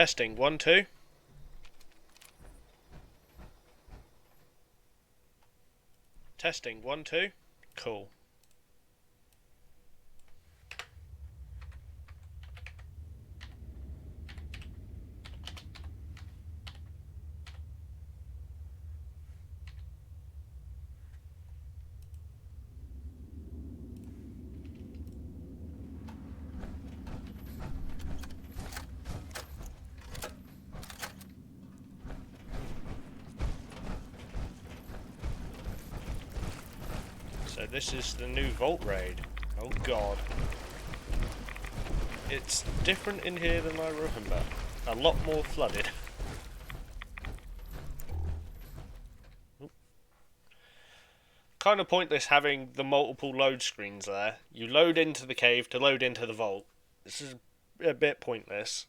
Testing, 1, 2. Testing, 1, 2. Cool. So this is the new Vault Raid. Oh god. It's different in here than I remember. A lot more flooded. Kind of pointless having the multiple load screens there. You load into the cave to load into the vault. This is a bit pointless.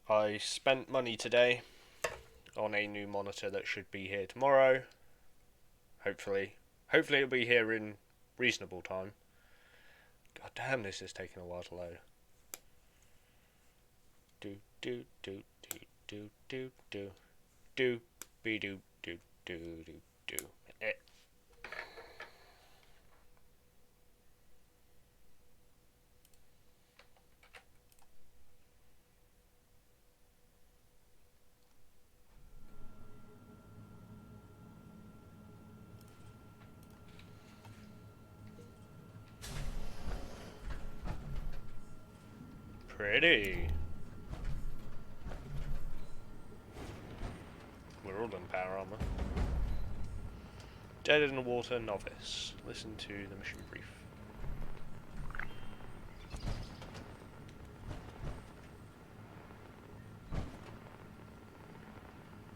I spent money today on a new monitor that should be here tomorrow. Hopefully it'll be here in reasonable time. God damn, this is taking a while to load. Do do do do do do do do be do do do do do. Pretty. We're all in power armor. Dead in the Water Novice. Listen to the mission brief.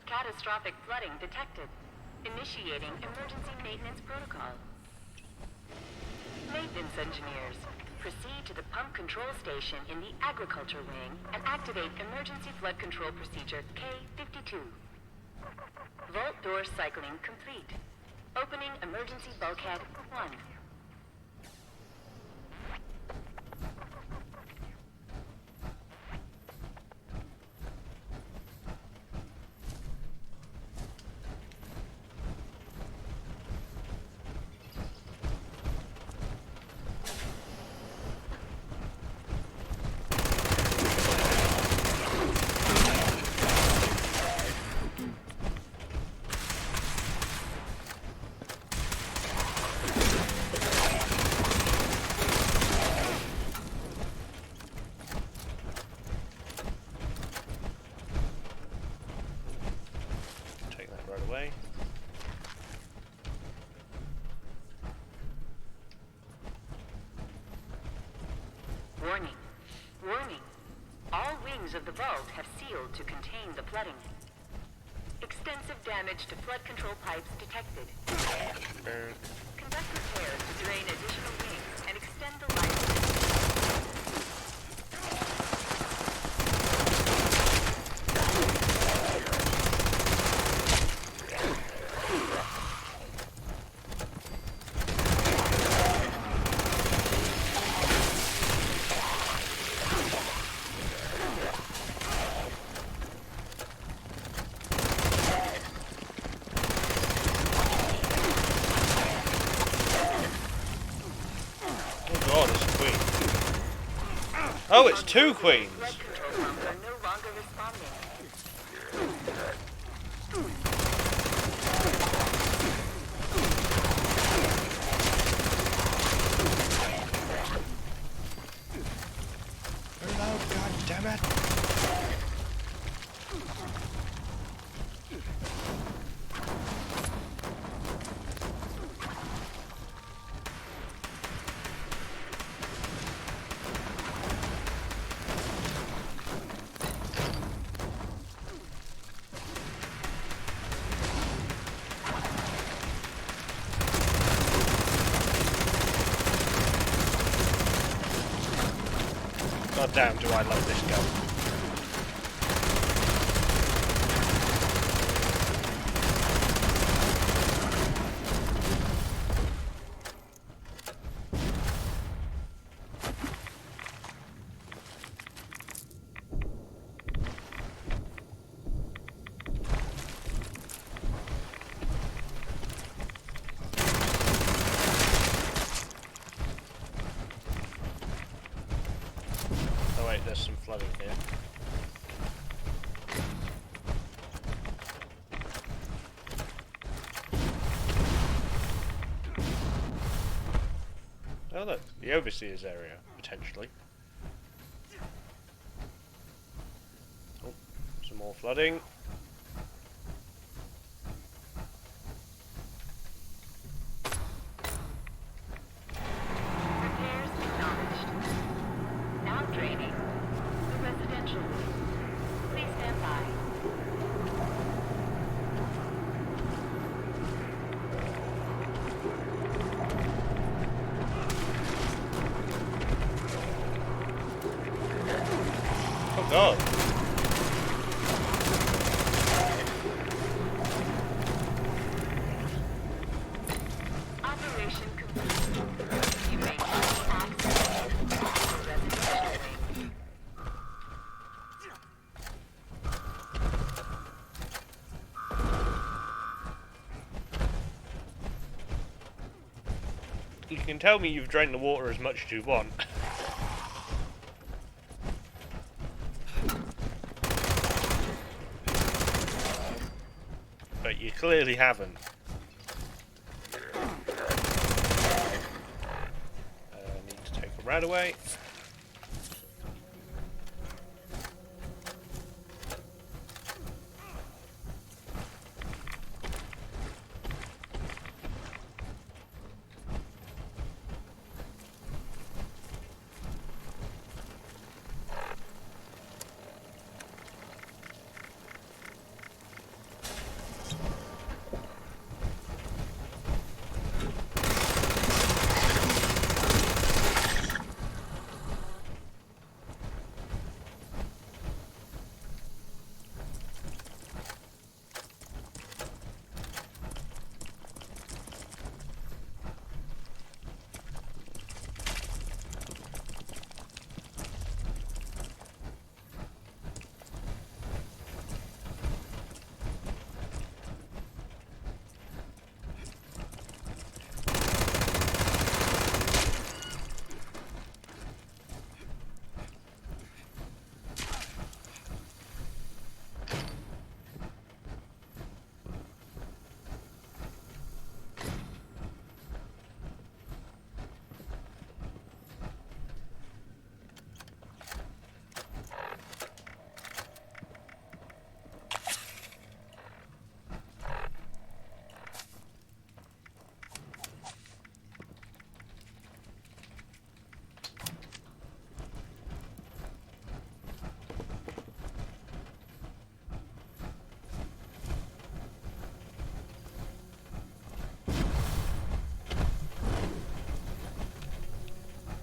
Catastrophic flooding detected. Initiating emergency maintenance protocol. Maintenance engineers, proceed to the pump control station in the agriculture wing and activate emergency flood control procedure K-52. Vault door cycling complete. Opening emergency bulkhead 1. Take that right away. Warning. Warning. All wings of the vault have sealed to contain the flooding. Extensive damage to flood control pipes detected. Conduct repairs to drain additional wings and extend the life. Oh, it's two queens! Flood control pumps are no longer responding. Reload, god damn it! God damn, do I love this gun. Oh wait, there's some flooding here. Oh look, the Overseer's area, potentially. Oh, some more flooding. Repairs acknowledged. Now draining. The residential wing. Please stand by. Oh god. Operation complete. You may now access the residential wing. You can tell me you've drained the water as much as you want. But you clearly haven't. Need to take a rat away.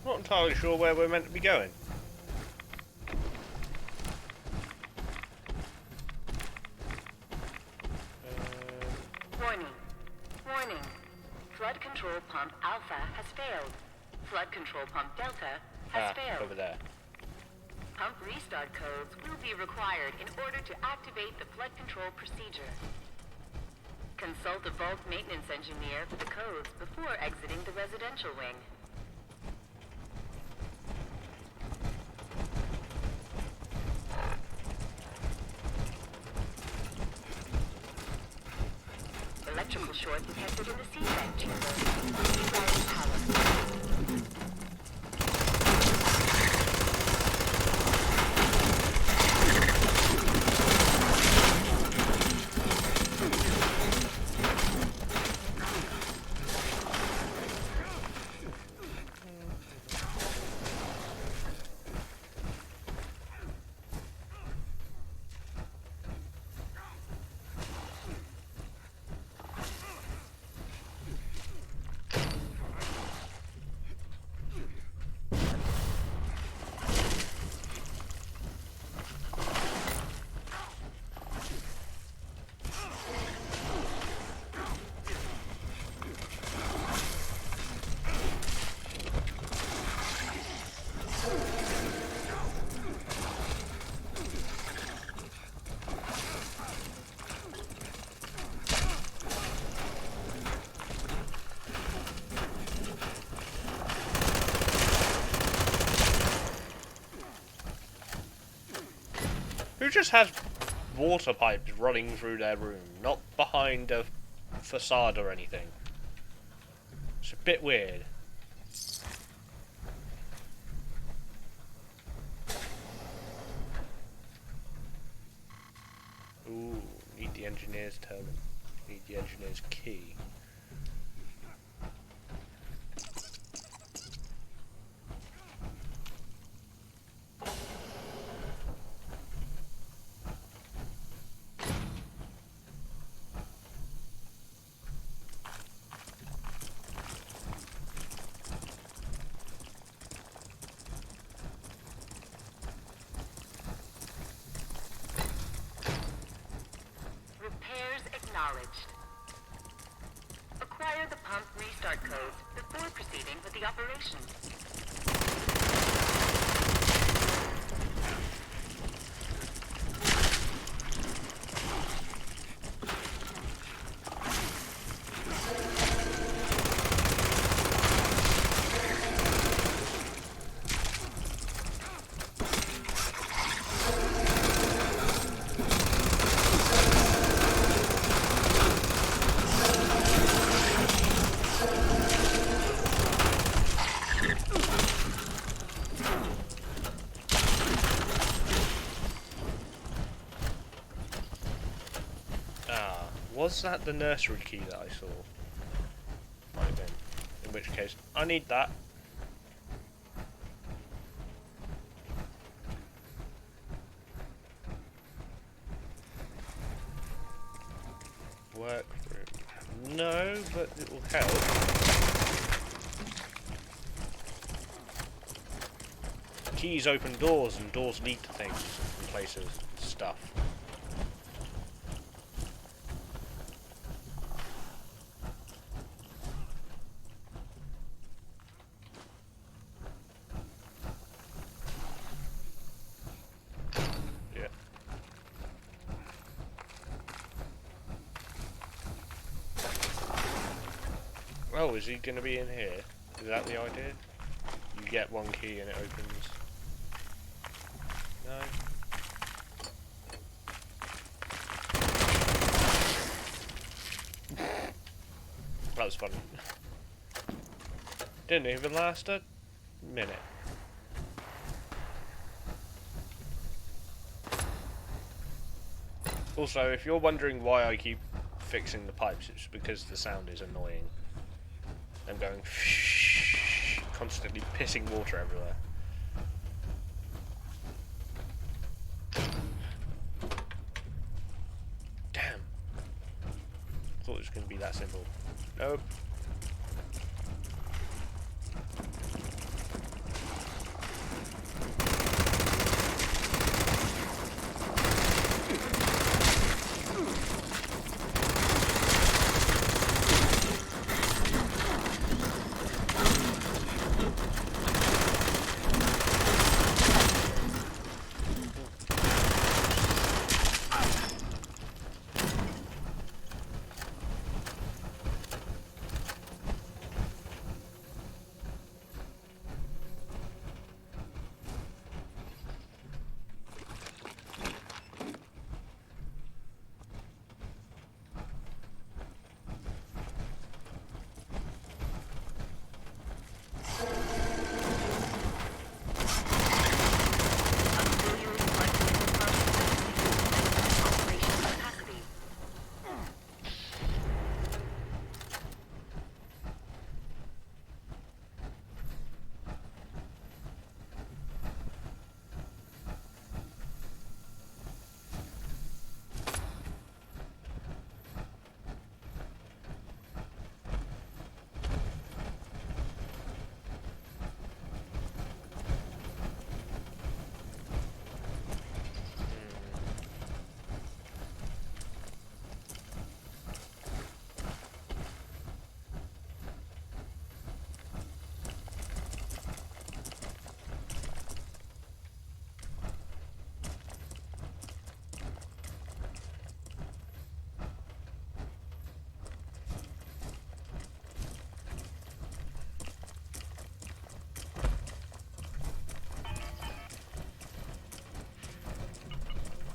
Not entirely sure where we're meant to be going. Warning. Warning. Flood control pump Alpha has failed. Flood control pump Delta has failed. Over there. Pump restart codes will be required in order to activate the flood control procedure. Consult a vault maintenance engineer for the codes before exiting the residential wing. Electrical short detected in the C-vent chamber. Rerouting power. Who just has water pipes running through their room, not behind a facade or anything? It's a bit weird. Ooh, need the engineer's terminal. Need the engineer's key. Acknowledged. Acquire the pump restart codes before proceeding with the operation. Was that the nursery key that I saw? Might have been. In which case, I need that. Workroom. No, but it will help. Keys open doors, and doors lead to things and places, stuff. Oh, is he going to be in here? Is that the idea? You get one key and it opens. No. That was funny. Didn't even last a minute. Also, if you're wondering why I keep fixing the pipes, it's because the sound is annoying. I'm going constantly pissing water everywhere. Damn. Thought it was going to be that simple. Nope.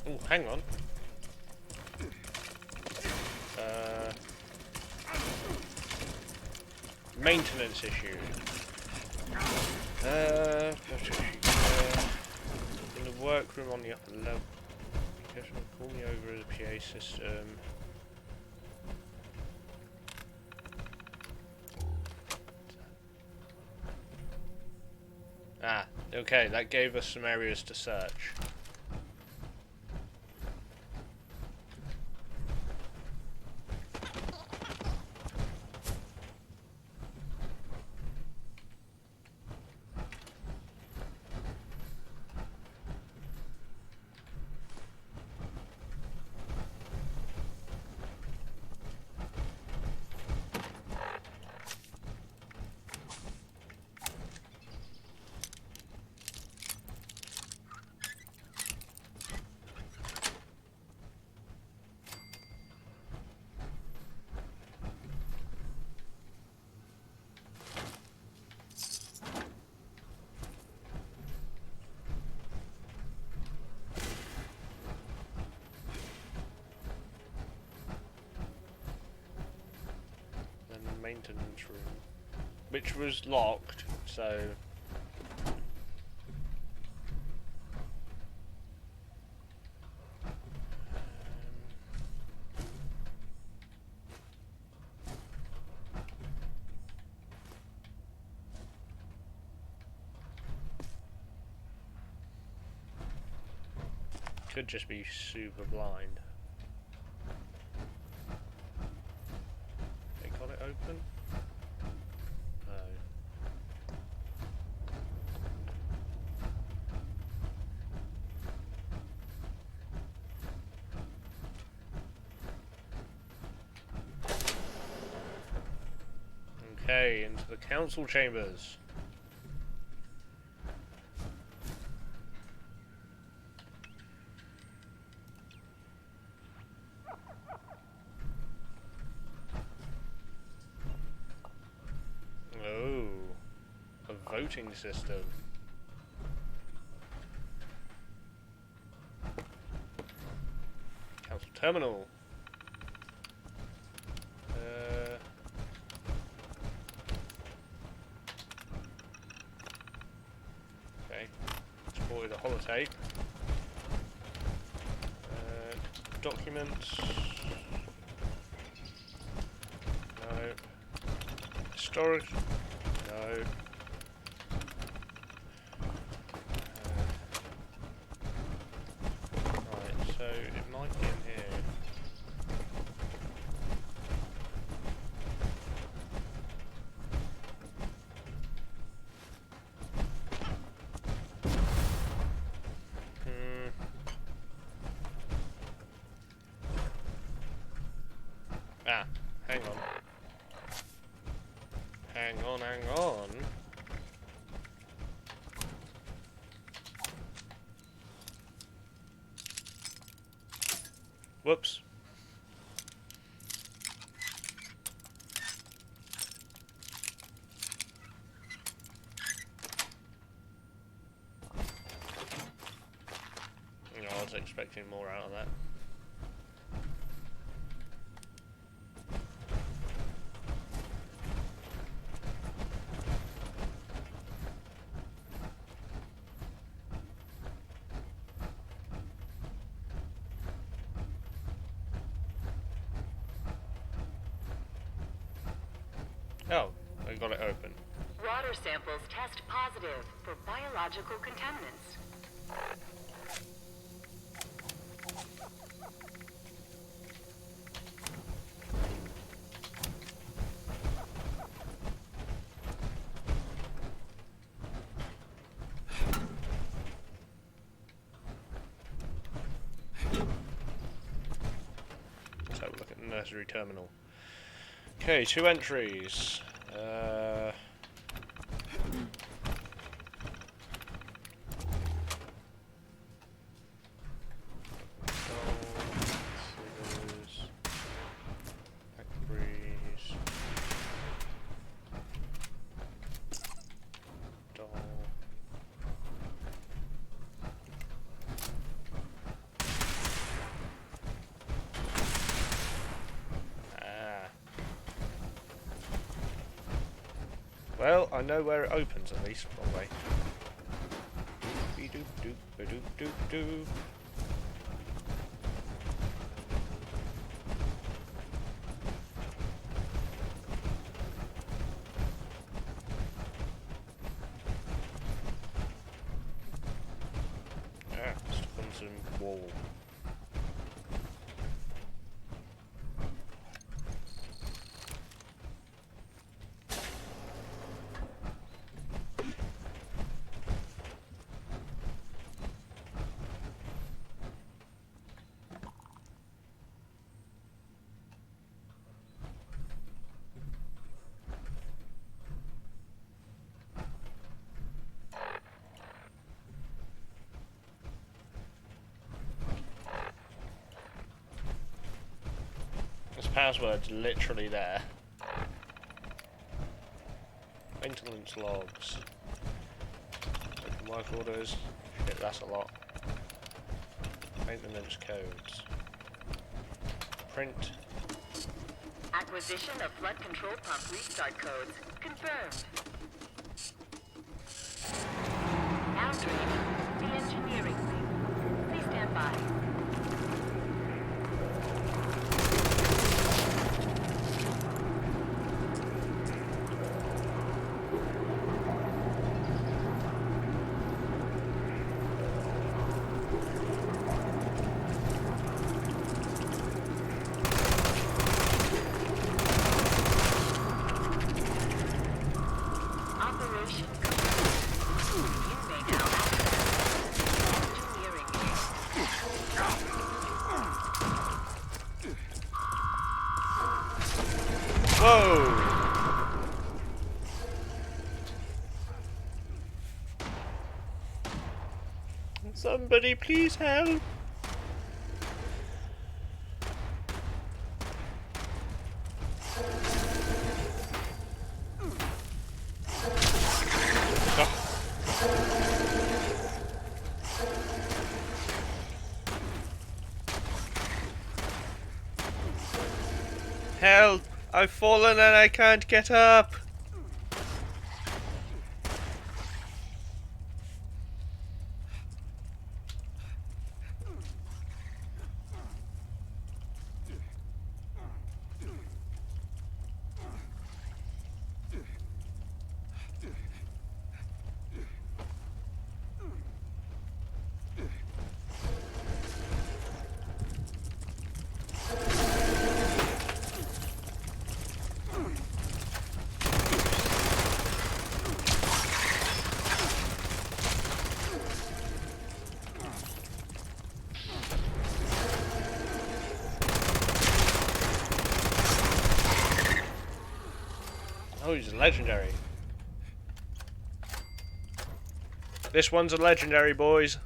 Oh, hang on. Maintenance issue. In the workroom on the upper level. Call me over the PA system. Ah, okay, that gave us some areas to search. Maintenance room, which was locked, so could just be super blind. They got it open? No. Okay, into the council chambers. Oh, a voting system. Council terminal. Okay, exported a holotape. Documents. No. Storage. No. Right, so it might be in here. Ah, hang on. Hang on, hang on. Whoops. I was expecting more out of that. Oh, I got it open. Water samples test positive for biological contaminants. Let's have a look at the nursery terminal. Okay, 2 entries. Well, I know where it opens at least. Wrong way. Be-doop-doop-ba-doop-doop-doop. Ah, stuck on some wall. This password's literally there. Maintenance logs. Open work orders. Shit, that's a lot. Maintenance codes. Print. Acquisition of flood control pump restart codes confirmed. Now training the engineering wing. Please stand by. Operation complete. You may now access engineering wing. Whoa! Somebody please help! Help! I've fallen and I can't get up! Oh, he's legendary. This one's a legendary, boys.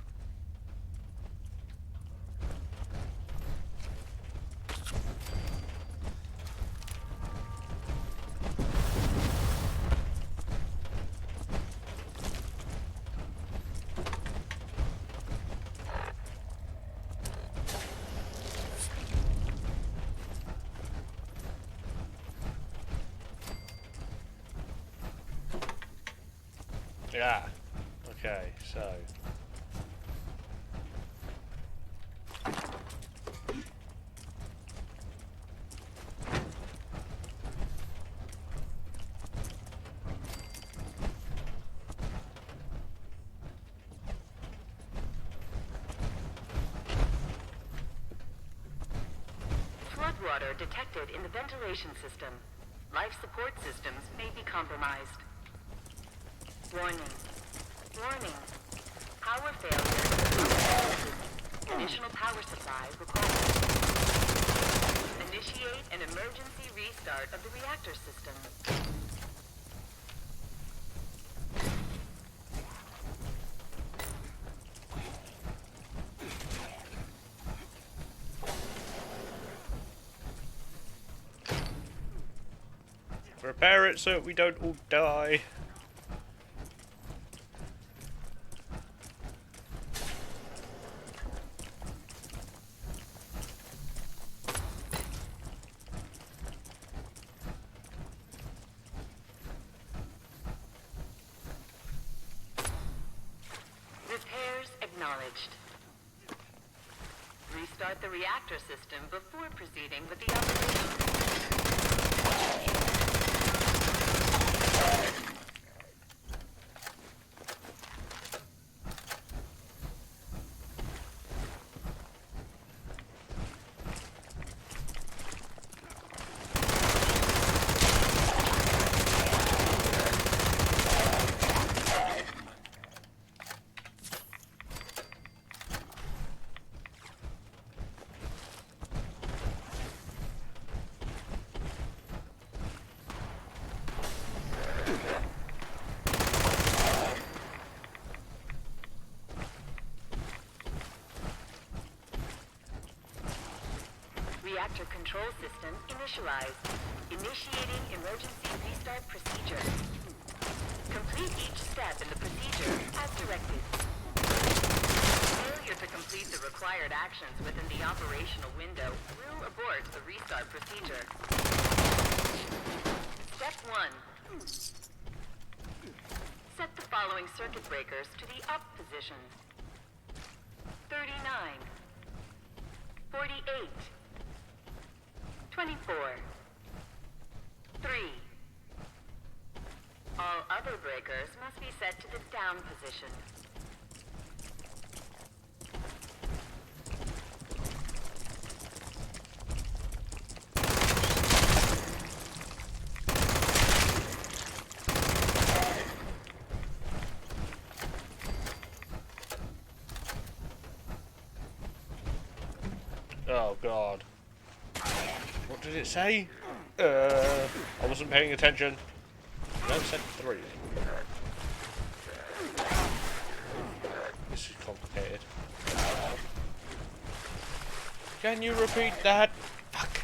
Yeah. Okay, so. Floodwater detected in the ventilation system. Life support systems may be compromised. Warning. Warning. Power failure. Additional power supply required. Initiate an emergency restart of the reactor system. Repair it so we don't all die. acknowledged. Restart the reactor system before proceeding with the operation. Reactor control system initialized. Initiating emergency restart procedure. Complete each step in the procedure as directed. Failure to complete the required actions within the operational window will abort the restart procedure. Step 1. Set the following circuit breakers to the up position. 39. 48. 24. 3. All other breakers must be set to the down position. Oh god. What did it say? I wasn't paying attention. No, it said 3. This is complicated. Can you repeat that? Fuck.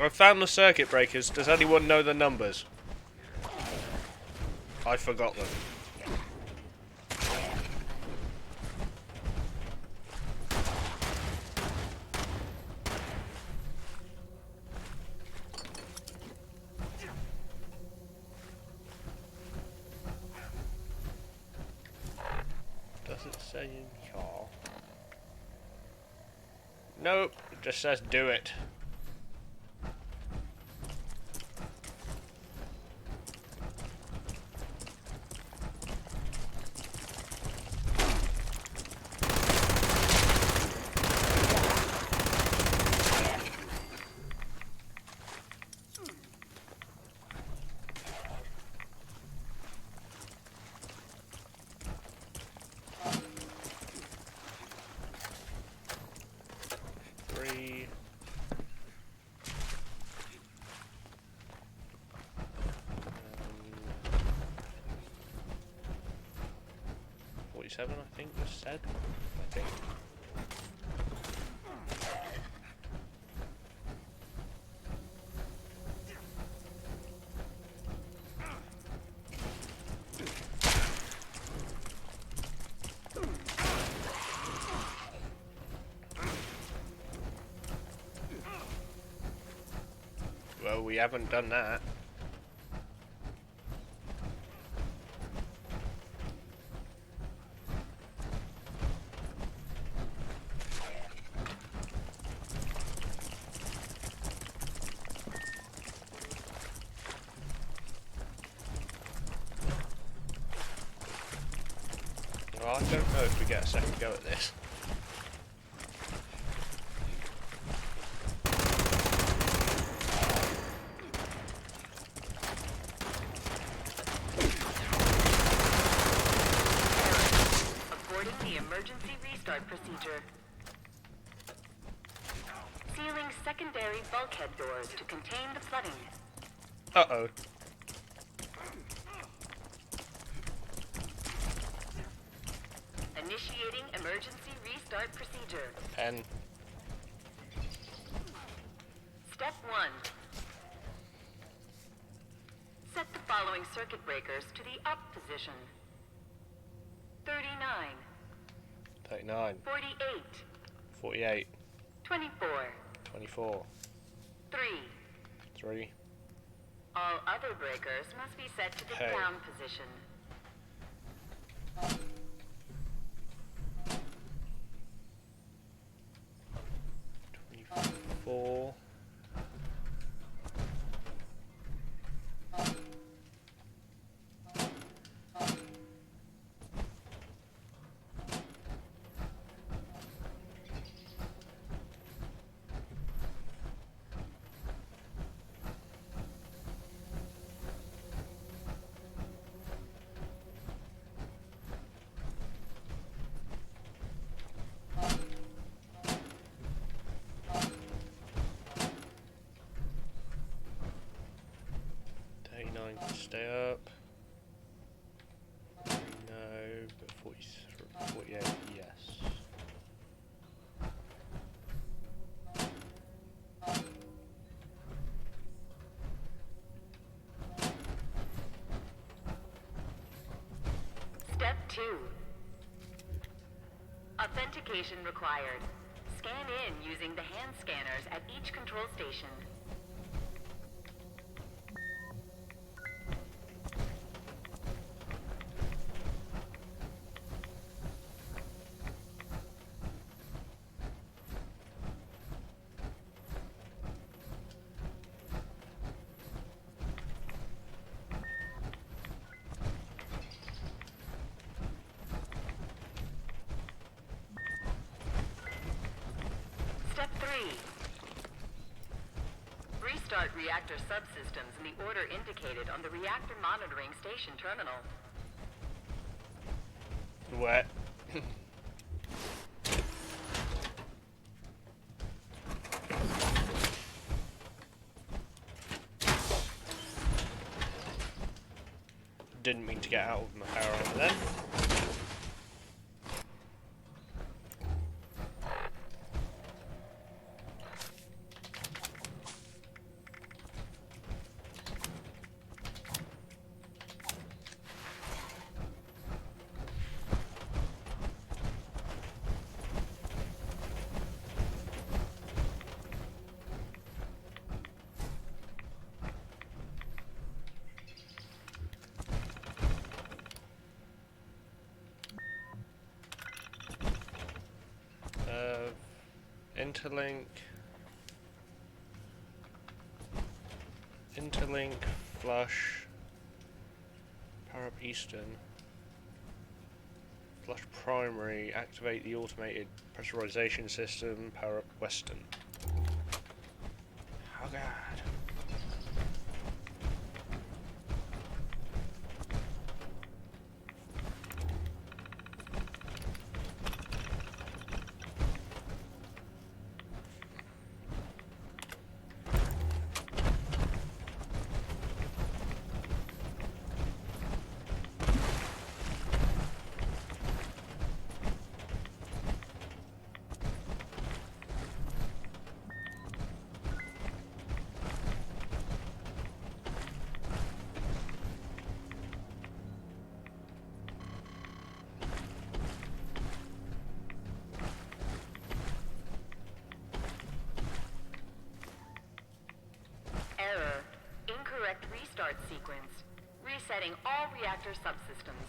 I found the circuit breakers. Does anyone know the numbers? I forgot them. Does it say in car? Nope, it just says do it. I think was said. I think. Well, we haven't done that. Well, I don't know if we get a second go at this. Aborting the emergency restart procedure. Sealing secondary bulkhead doors to contain the flooding. Uh-oh. Initiating emergency restart procedure. Pen. Step 1. Set the following circuit breakers to the up position. 39. 39. 48. 48. 24. 24. 3. 3. All other breakers must be set to the Hey. down position. Stay up. No, but 43, 48, yes. Step 2. Authentication required. Scan in using the hand scanners at each control station. Step 3. Restart reactor subsystems in the order indicated on the reactor monitoring station terminal. What? Didn't mean to get out of my power armor then. Interlink, flush, power up Eastern, flush primary, activate the automated pressurization system, power up Western. Oh god. Error. Incorrect restart sequence. Resetting all reactor subsystems.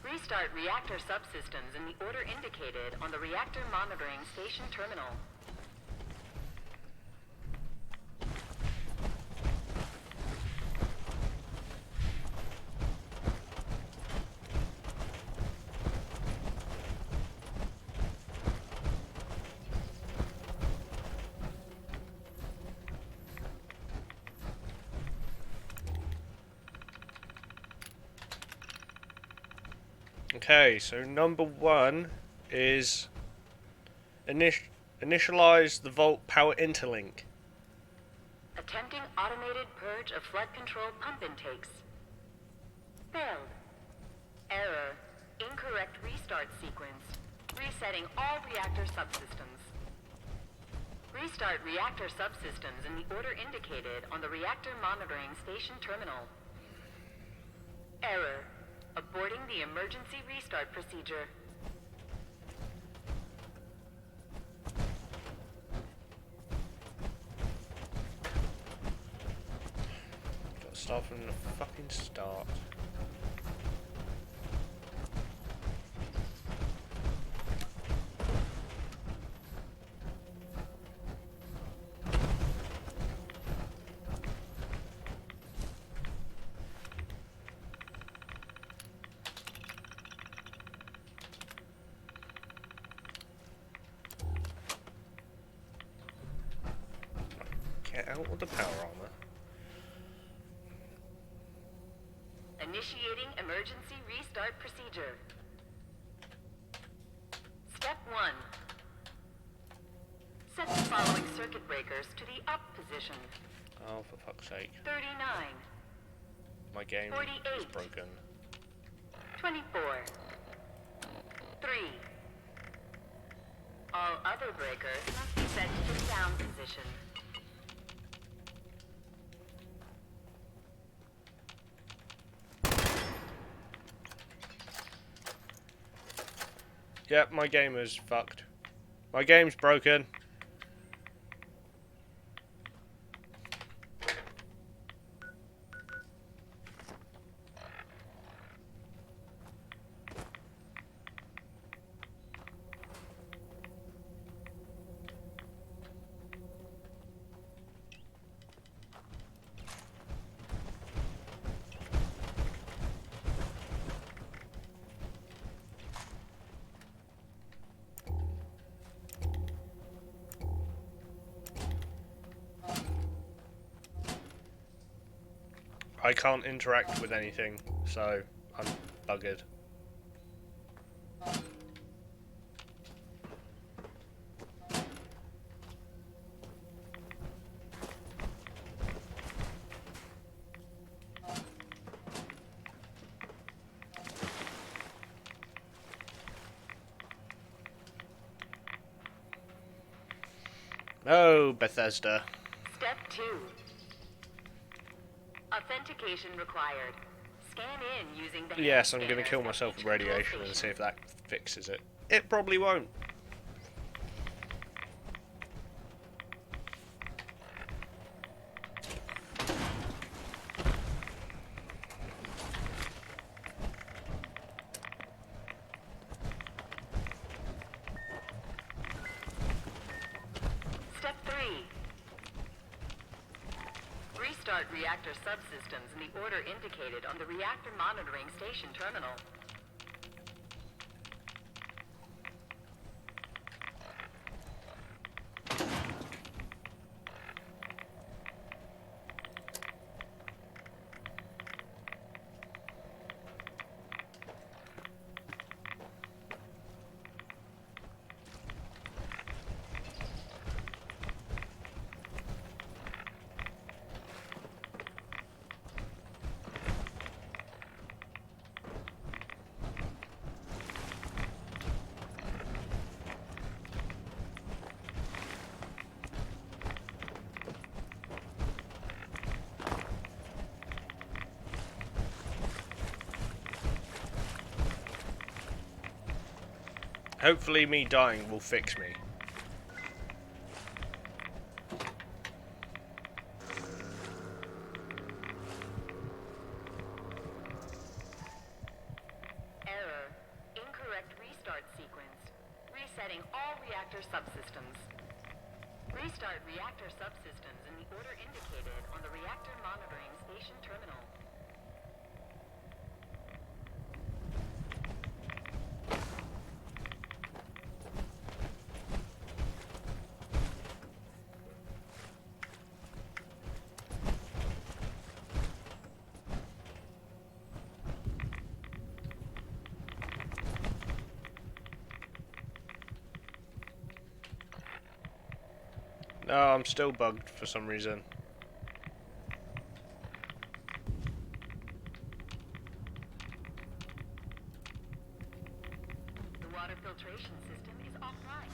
Restart reactor subsystems in the order indicated on the reactor monitoring station terminal. Okay, so number 1 is initialize the Vault Power Interlink. Attempting automated purge of flood control pump intakes. Failed. Error. Incorrect restart sequence. Resetting all reactor subsystems. Restart reactor subsystems in the order indicated on the reactor monitoring station terminal. Error. Aborting the emergency restart procedure. Gotta start from the fucking start. Get out with the power armor. Initiating emergency restart procedure. Step 1. Set the following circuit breakers to the up position. Oh, for fuck's sake. 39, My game is 48. broken. 24. 3. All other breakers must be set to down position. Yep, my game is fucked. My game's broken. I can't interact with anything, so I'm buggered. Oh, Bethesda. Step 2. Authentication required. Scan in using the Yes, hand I'm going to scanners kill at myself each with control radiation and see station. if that fixes it. It probably won't. Step 3. Restart reactor subsystems in the order indicated on the reactor monitoring station terminal. Hopefully me dying will fix me. Error. Incorrect restart sequence. Resetting all reactor subsystems. Restart reactor subsystems in the order indicated on the reactor monitoring station terminal. No, I'm still bugged for some reason. The water filtration system is offline.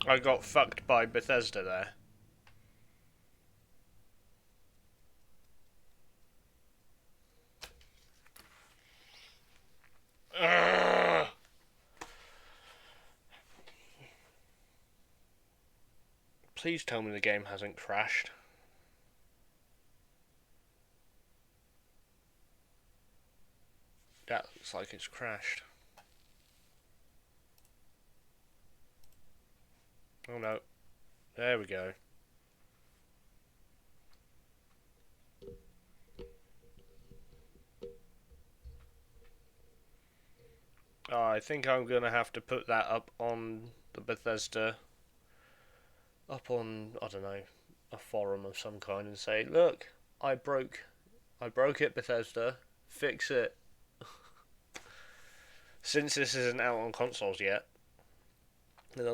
I got fucked by Bethesda there. Ugh. Please tell me the game hasn't crashed. That looks like it's crashed. Oh no. There we go. Oh, I think I'm gonna have to put that up on the Bethesda, up on, I don't know, a forum of some kind and say, look, I broke it, Bethesda, fix it. Since this isn't out on consoles yet, And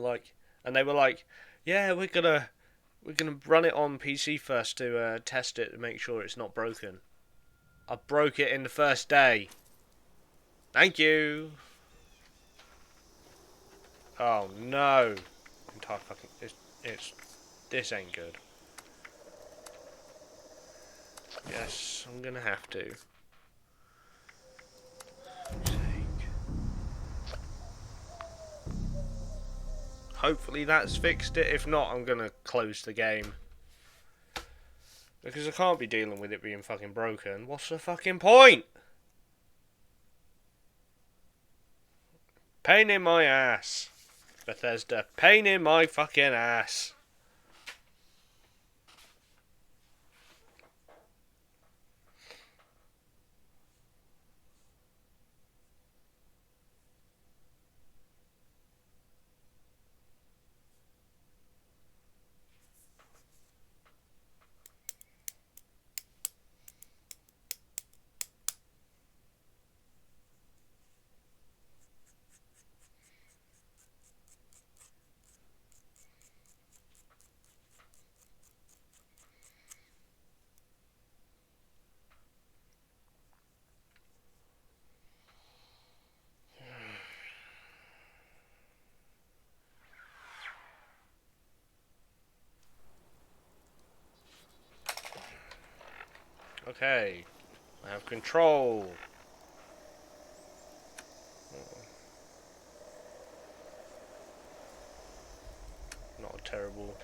they were like, yeah, we're gonna run it on PC first to test it to make sure it's not broken. I broke it in the first day. Thank you. Oh no. Entire fucking this ain't good. Yes, I'm gonna have to. Hopefully that's fixed it. If not, I'm gonna close the game. Because I can't be dealing with it being fucking broken. What's the fucking point? Pain in my ass. Bethesda. Pain in my fucking ass. Okay. I have control. Not a terrible...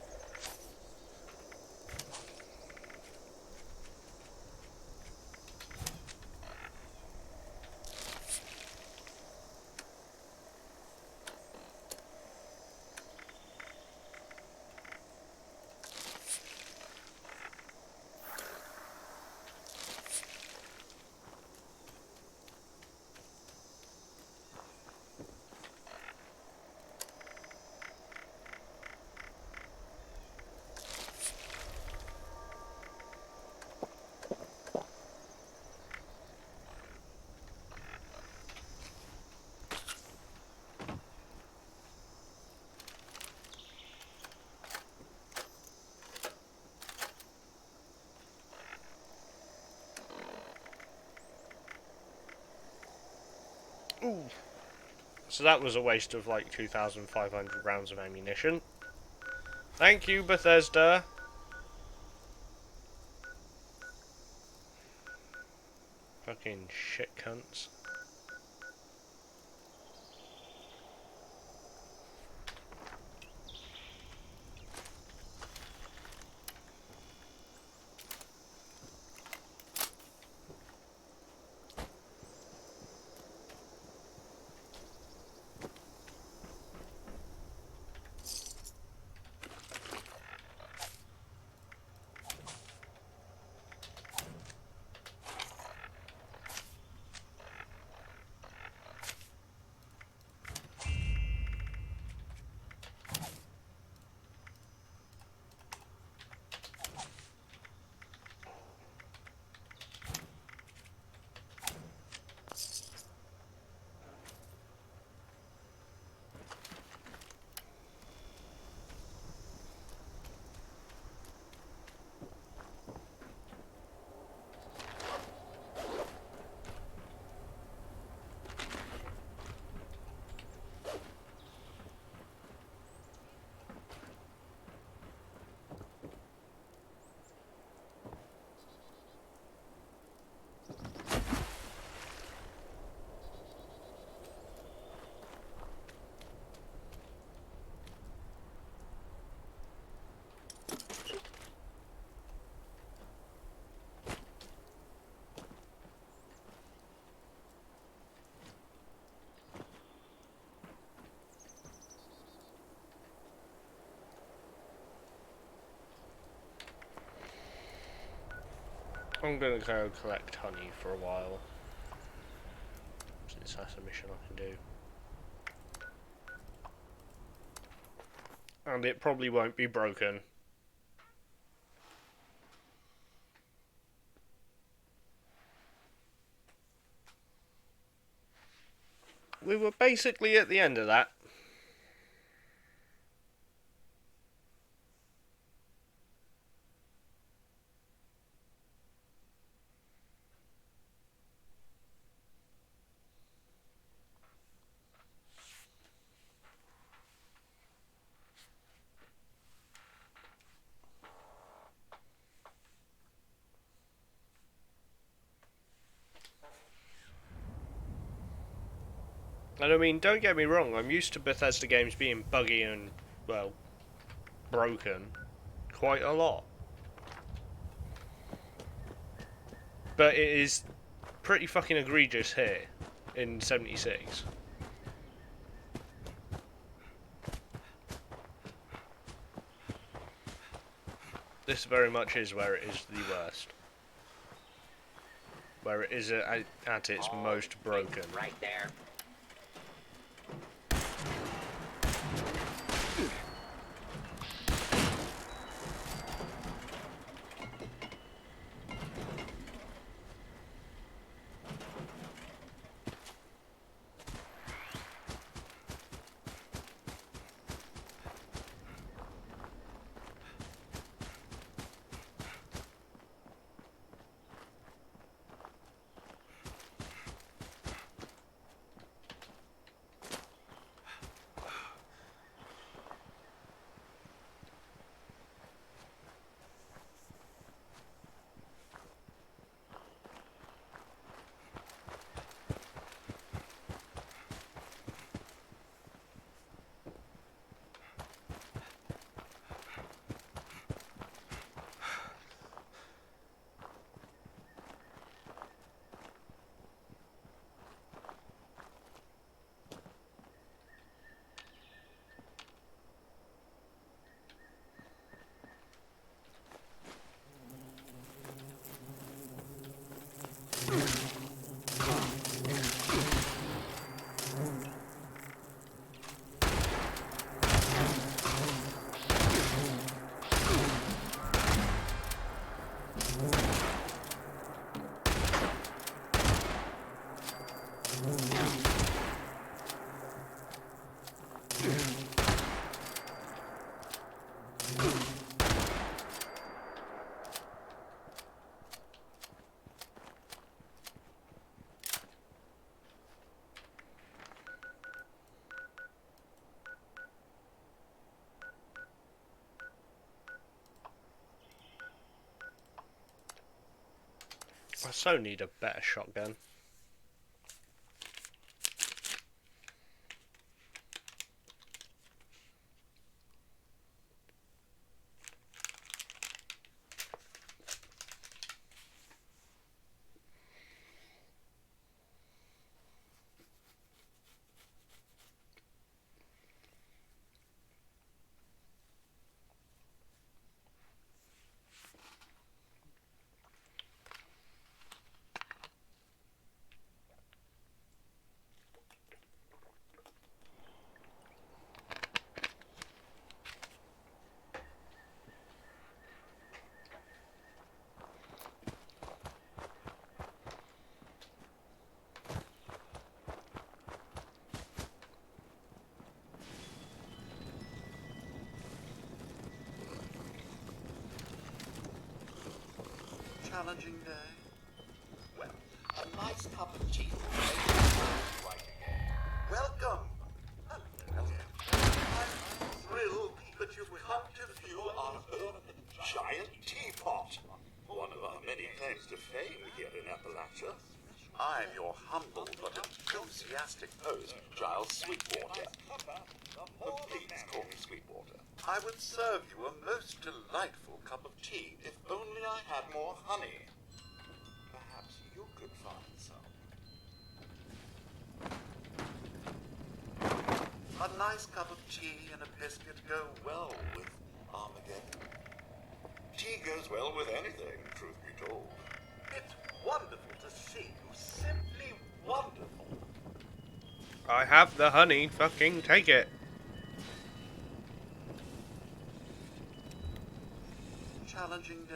Ooh. So that was a waste of like 2,500 rounds of ammunition. Thank you, Bethesda. Fucking shit cunts. I'm gonna go collect honey for a while. Since that's a mission I can do. And it probably won't be broken. We were basically at the end of that. And I mean, don't get me wrong, I'm used to Bethesda games being buggy and, well, broken quite a lot. But it is pretty fucking egregious here in 76. This very much is where it is the worst. Where it is at its most broken. Right there. I so need a better shotgun. Challenging day? Well, a nice cup of tea. Right again. Welcome. I'm thrilled that you've come to view our own giant teapot. One of our many claims to fame here in Appalachia. I'm your humble but enthusiastic host, Giles Sweetwater. Please call me Sweetwater. I would serve you a most delightful cup of tea if only I had more honey. Perhaps you could find some. A nice cup of tea and a biscuit go well with Armageddon. Tea goes well with anything, truth be told. It's wonderful to see you, simply wonderful. I have the honey, fucking take it. Challenging day?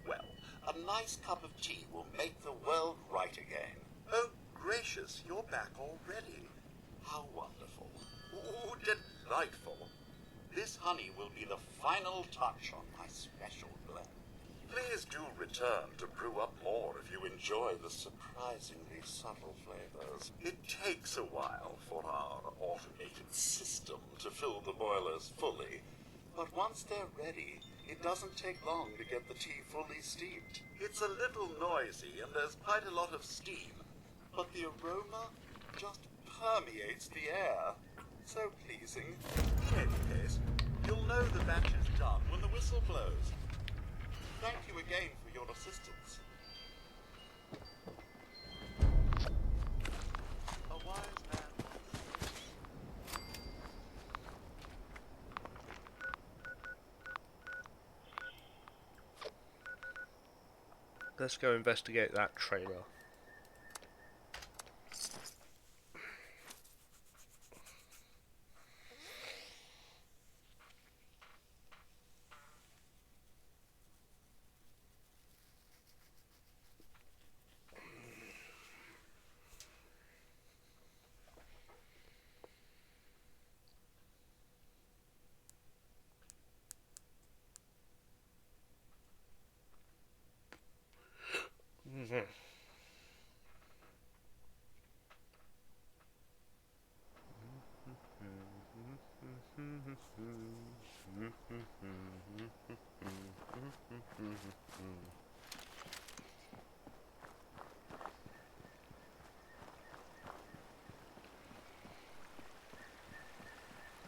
Well, a nice cup of tea will make the world right again. Oh, gracious, you're back already. How wonderful. Ooh, delightful. This honey will be the final touch on my special blend. Please do return to brew up more if you enjoy the surprisingly subtle flavors. It takes a while for our automated system to fill the boilers fully, but once they're ready, it doesn't take long to get the tea fully steeped. It's a little noisy and there's quite a lot of steam, but the aroma just permeates the air. So pleasing. In any case, you'll know the batch is done when the whistle blows. Thank you again for your assistance. A wise man. Let's go investigate that trailer.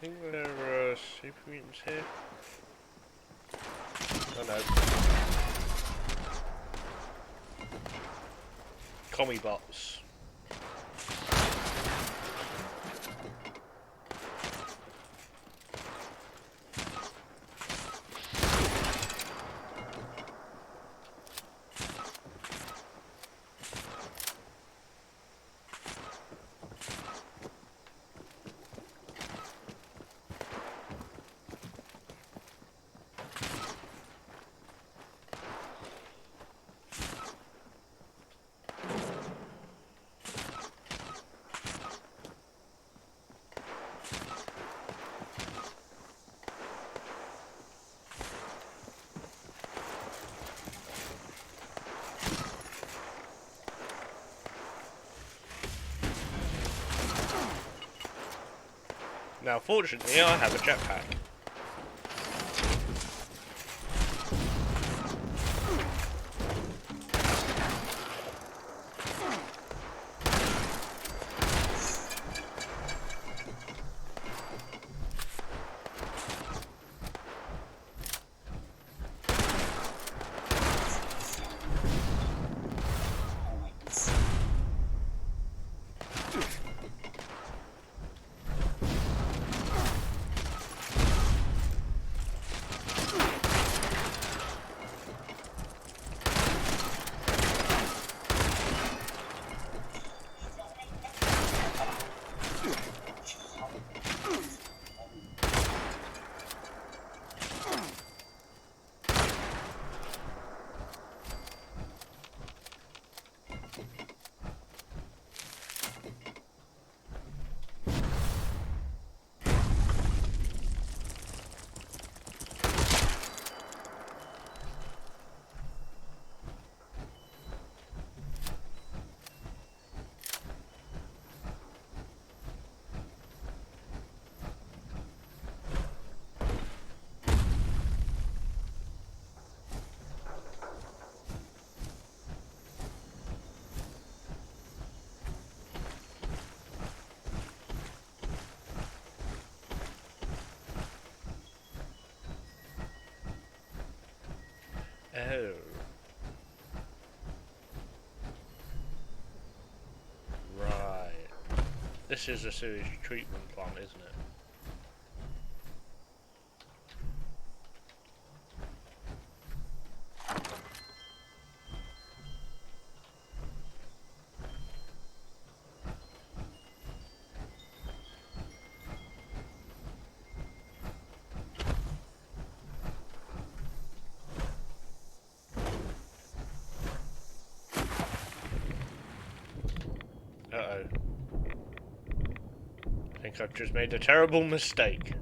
I think there are super mutants here. Oh no. Commie bots. Now, fortunately, I have a jetpack. Oh. Right. This is a sewage treatment plant, isn't it? Uh-oh. I think I've just made a terrible mistake.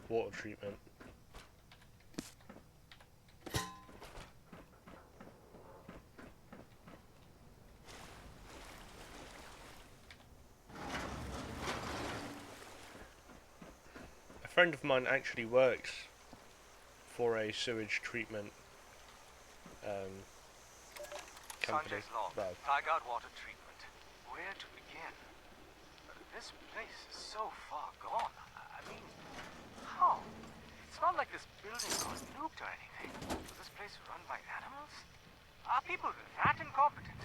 water treatment. A friend of mine actually works for a sewage treatment company. Sanchez Log, Well, Taggart Water Treatment. Where to begin? This place is so far gone. I mean, how? It's not like this building got nuked or anything. Was this place run by animals? Are people that incompetent?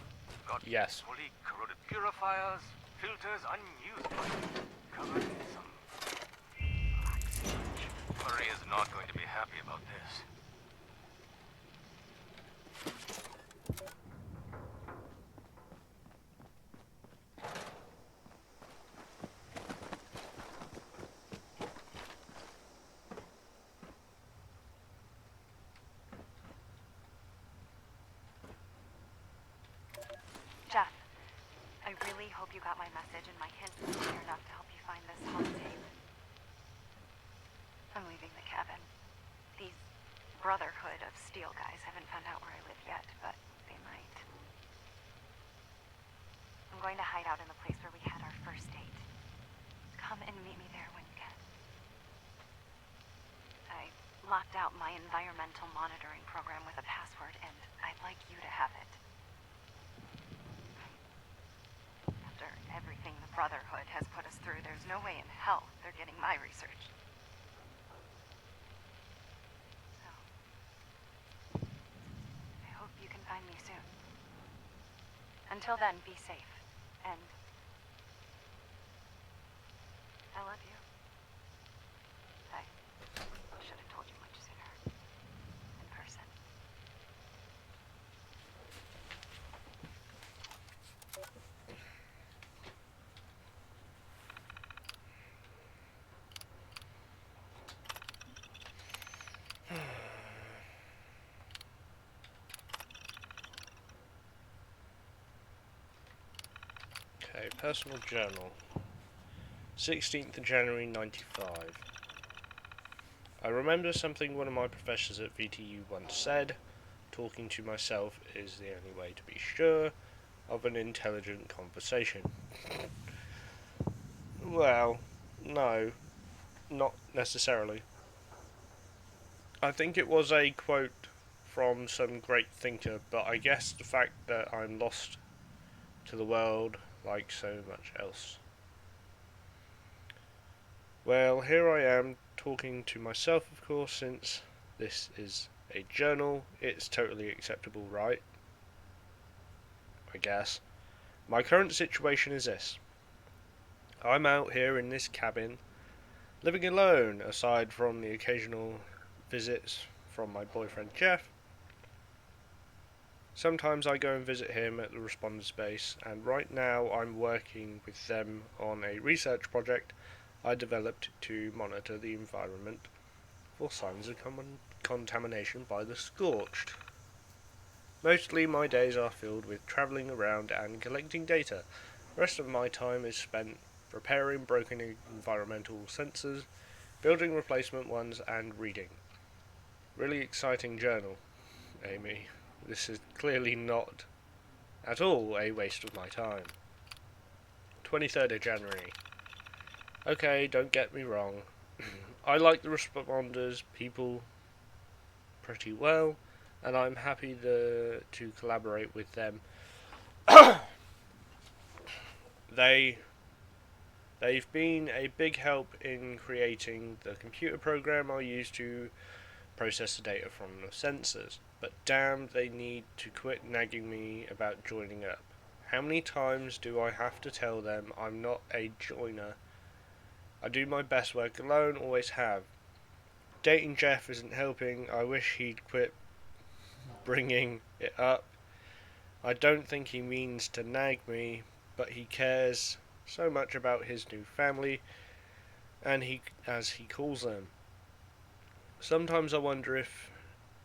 Got yes. fully corroded purifiers, filters unused, covered in some black sewage. Murray is not going to be happy about this. Jeff, I really hope you got my message and my hints were clear enough to help you find this holotape. I'm leaving the cabin. These Brotherhood of Steel guys haven't found out where I live yet, but they might. I'm going to hide out in the place where we had our first date. Come and meet me there when you can. I locked out my environmental monitoring program with a password, and I'd like you to have it. After everything the Brotherhood has put us through, there's no way in hell they're getting my research. So, I hope you can find me soon. Until then, be safe, and I love you. I should have told you much sooner. In person. Okay, personal journal. 16th of January 95. I remember something one of my professors at VTU once said: talking to myself is the only way to be sure of an intelligent conversation. Well, no, not necessarily. I think it was a quote from some great thinker, but I guess the fact that I'm lost to the world like so much else. Well, here I am talking to myself, of course, since this is a journal. It's totally acceptable, right? I guess. My current situation is this. I'm out here in this cabin, living alone, aside from the occasional visits from my boyfriend Jeff. Sometimes I go and visit him at the Responders base, and right now I'm working with them on a research project I developed to monitor the environment for signs of contamination by the Scorched. Mostly my days are filled with travelling around and collecting data. The rest of my time is spent repairing broken environmental sensors, building replacement ones, and reading. Really exciting journal, Amy. This is clearly not at all a waste of my time. 23rd of January. Okay, don't get me wrong. I like the Responders people pretty well, and I'm happy to collaborate with them. They've been a big help in creating the computer program I use to process the data from the sensors, but damn, they need to quit nagging me about joining up. How many times do I have to tell them I'm not a joiner? I do my best work alone, always have. Dating Jeff isn't helping. I wish he'd quit bringing it up. I don't think he means to nag me, but he cares so much about his new family, and as he calls them. Sometimes I wonder if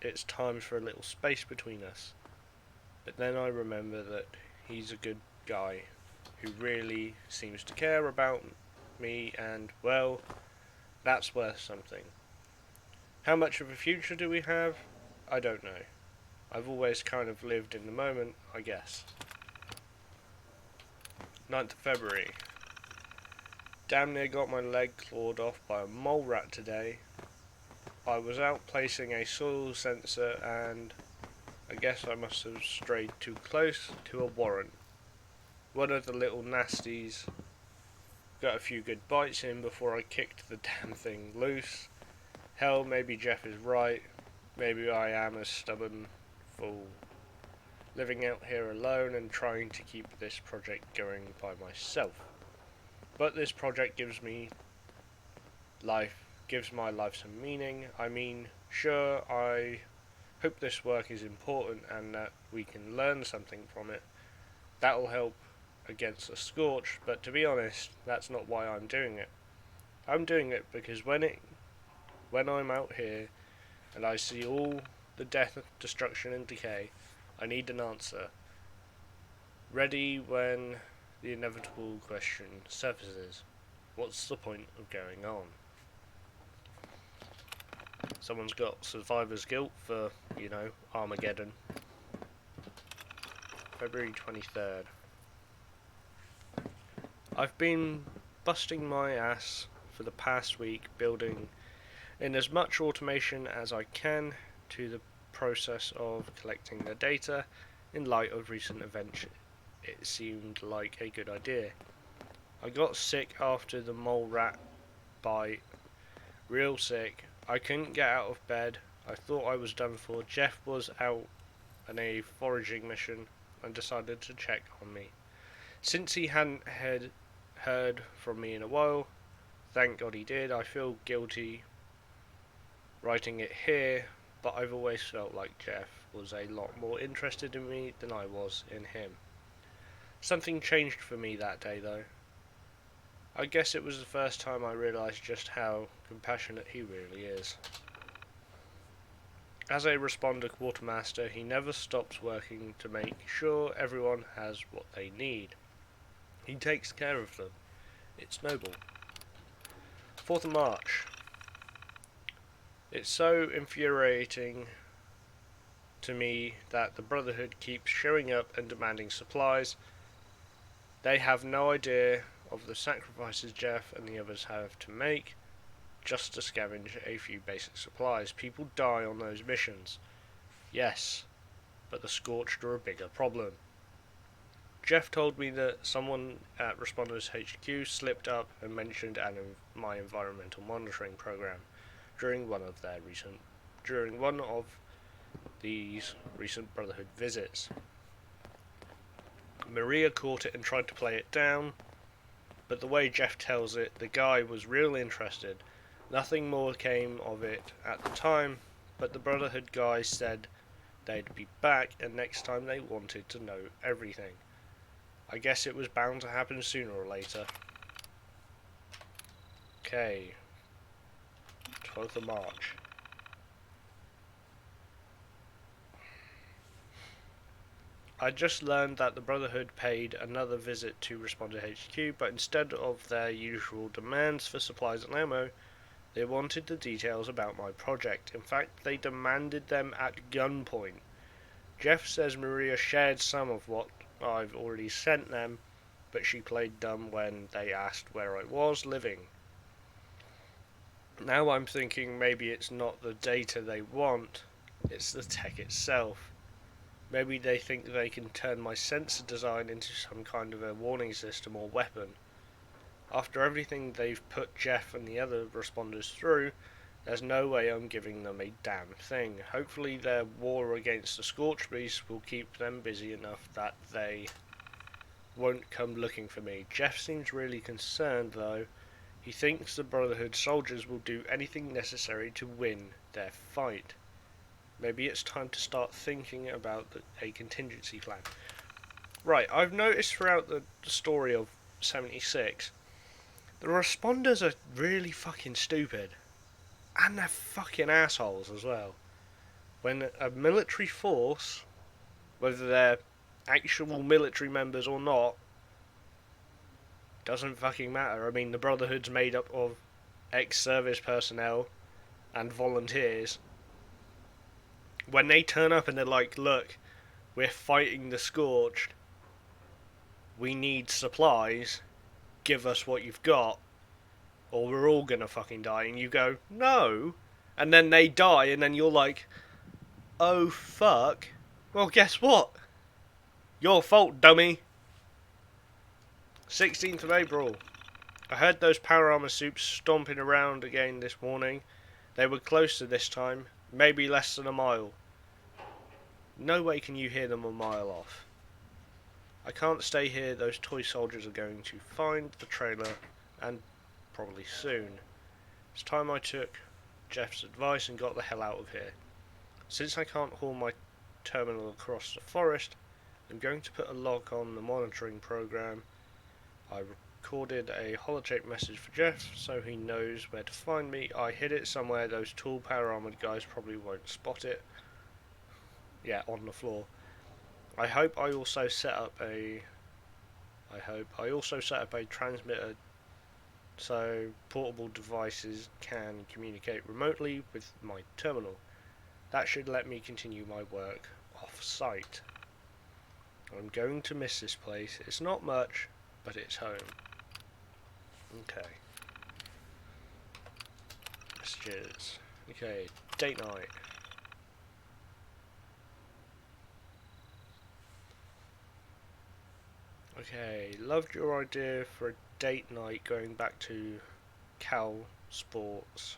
it's time for a little space between us. But then I remember that he's a good guy who really seems to care about me, and, well, That's worth something. How much of a future do we have? I don't know. I've always kind of lived in the moment, I guess. 9th of February. Damn near got my leg clawed off by a mole rat today. I was out placing a soil sensor and I guess I must have strayed too close to a warren. One of the little nasties got a few good bites in before I kicked the damn thing loose. Hell, maybe Jeff is right. Maybe I am a stubborn fool. Living out here alone and trying to keep this project going by myself. But this project gives my life some meaning. I mean, sure, I hope this work is important and that we can learn something from it. That'll help against the scorch, but to be honest, that's not why I'm doing it. I'm doing it because when I'm out here and I see all the death, destruction and decay, I need an answer. Ready when the inevitable question surfaces. What's the point of going on? Someone's got survivor's guilt for, Armageddon. February 23rd. I've been busting my ass for the past week building in as much automation as I can to the process of collecting the data. In light of recent events, it seemed like a good idea. I got sick after the mole rat bite, real sick. I couldn't get out of bed. I thought I was done for. Jeff was out on a foraging mission and decided to check on me. Since he hadn't heard from me in a while, thank God he did. I feel guilty writing it here, but I've always felt like Jeff was a lot more interested in me than I was in him. Something changed for me that day though. I guess it was the first time I realised just how compassionate he really is. As a responder quartermaster, he never stops working to make sure everyone has what they need. He takes care of them. It's noble. 4th of March. It's so infuriating to me that the Brotherhood keeps showing up and demanding supplies. They have no idea of the sacrifices Jeff and the others have to make just to scavenge a few basic supplies. People die on those missions. Yes, but the Scorched are a bigger problem. Jeff told me that someone at Responders HQ slipped up and mentioned my environmental monitoring program during one of these recent Brotherhood visits. Maria caught it and tried to play it down, but the way Jeff tells it, the guy was real interested. Nothing more came of it at the time, but the Brotherhood guys said they'd be back and next time they wanted to know everything. I guess it was bound to happen sooner or later. Okay. 12th of March. I just learned that the Brotherhood paid another visit to Responder HQ, but instead of their usual demands for supplies and ammo, they wanted the details about my project. In fact, they demanded them at gunpoint. Jeff says Maria shared some of what I've already sent them, but she played dumb when they asked where I was living. Now I'm thinking maybe it's not the data they want, it's the tech itself. Maybe they think they can turn my sensor design into some kind of a warning system or weapon. After everything they've put Jeff and the other responders through, there's no way I'm giving them a damn thing. Hopefully their war against the Scorch Beast will keep them busy enough that they won't come looking for me. Jeff seems really concerned though. He thinks the Brotherhood soldiers will do anything necessary to win their fight. Maybe it's time to start thinking about a contingency plan. Right, I've noticed throughout the story of 76, the responders are really fucking stupid. And they're fucking assholes as well. When a military force, whether they're actual military members or not, doesn't fucking matter. I mean, the Brotherhood's made up of ex-service personnel and volunteers, when they turn up and they're like, look, we're fighting the Scorched, we need supplies, give us what you've got, or we're all gonna fucking die, and you go, no, and then they die, and then you're like, oh fuck, well guess what? Your fault, dummy. 16th of April. I heard those power armor soups stomping around again this morning. They were closer this time, maybe less than a mile. No way can you hear them a mile off. I can't stay here, those toy soldiers are going to find the trailer, and probably soon. It's time I took Jeff's advice and got the hell out of here. Since I can't haul my terminal across the forest, I'm going to put a lock on the monitoring program. I recorded a holotape message for Jeff so he knows where to find me. I hid it somewhere those tall power armored guys probably won't spot it. Yeah, on the floor. I also set up a transmitter so portable devices can communicate remotely with my terminal. That should let me continue my work off-site. I'm going to miss this place. It's not much, but it's home. Okay. Messages. Okay, date night. Okay, loved your idea for a date night going back to Cal Sports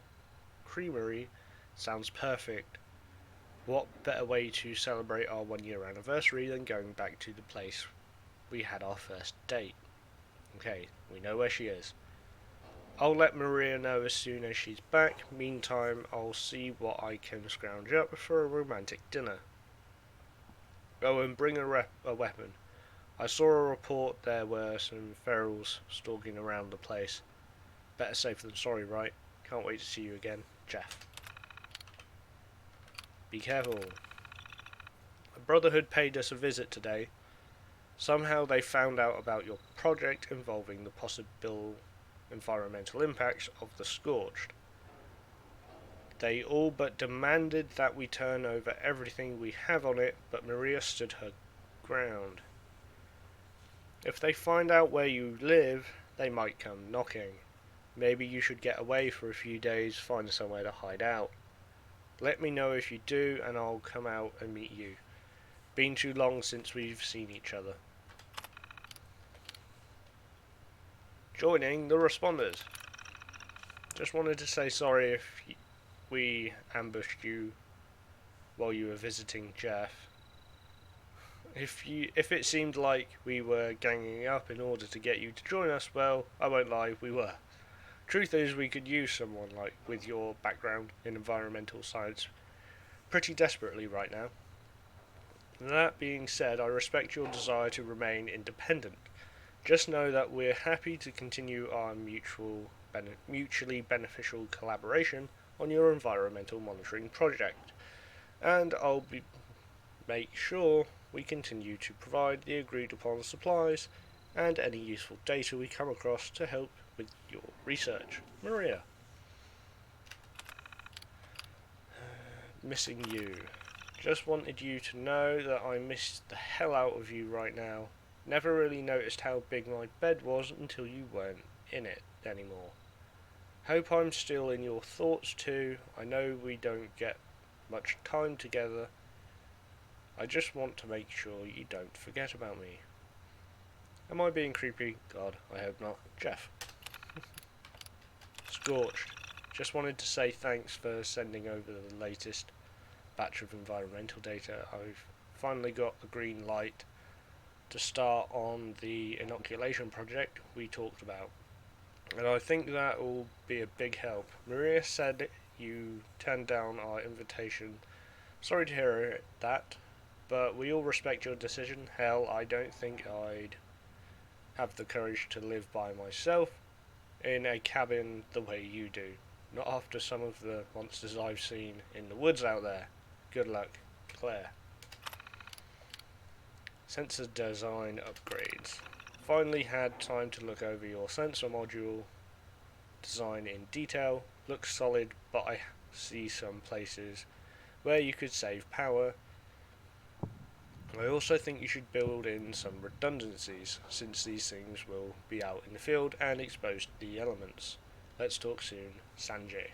Creamery. Sounds perfect. What better way to celebrate our 1-year anniversary than going back to the place we had our first date? Okay, we know where she is. I'll let Maria know as soon as she's back. Meantime, I'll see what I can scrounge up for a romantic dinner. Oh, and bring a weapon. I saw a report there were some ferals stalking around the place. Better safe than sorry, right? Can't wait to see you again, Jeff. Be careful. The Brotherhood paid us a visit today. Somehow they found out about your project involving the possible environmental impacts of the Scorched. They all but demanded that we turn over everything we have on it, but Maria stood her ground. If they find out where you live, they might come knocking. Maybe you should get away for a few days, find somewhere to hide out. Let me know if you do, and I'll come out and meet you. Been too long since we've seen each other. Joining the responders. Just wanted to say sorry if we ambushed you while you were visiting Jeff. If it seemed like we were ganging up in order to get you to join us, well, I won't lie, we were. Truth is, we could use someone with your background in environmental science pretty desperately right now. That being said, I respect your desire to remain independent. Just know that we're happy to continue our mutually beneficial collaboration on your environmental monitoring project, and I'll make sure we continue to provide the agreed upon supplies and any useful data we come across to help with your research. Maria. Missing you. Just wanted you to know that I missed the hell out of you right now. Never really noticed how big my bed was until you weren't in it anymore. Hope I'm still in your thoughts too. I know we don't get much time together. I just want to make sure you don't forget about me. Am I being creepy? God, I hope not. Jeff. Scorched. Just wanted to say thanks for sending over the latest batch of environmental data. I've finally got the green light to start on the inoculation project we talked about, and I think that will be a big help. Maria said you turned down our invitation. Sorry to hear that, but we all respect your decision. Hell, I don't think I'd have the courage to live by myself in a cabin the way you do. Not after some of the monsters I've seen in the woods out there. Good luck, Claire. Sensor design upgrades. Finally had time to look over your sensor module. design in detail. Looks solid, but I see some places where you could save power. I also think you should build in some redundancies, since these things will be out in the field and exposed to the elements. Let's talk soon, Sanjay.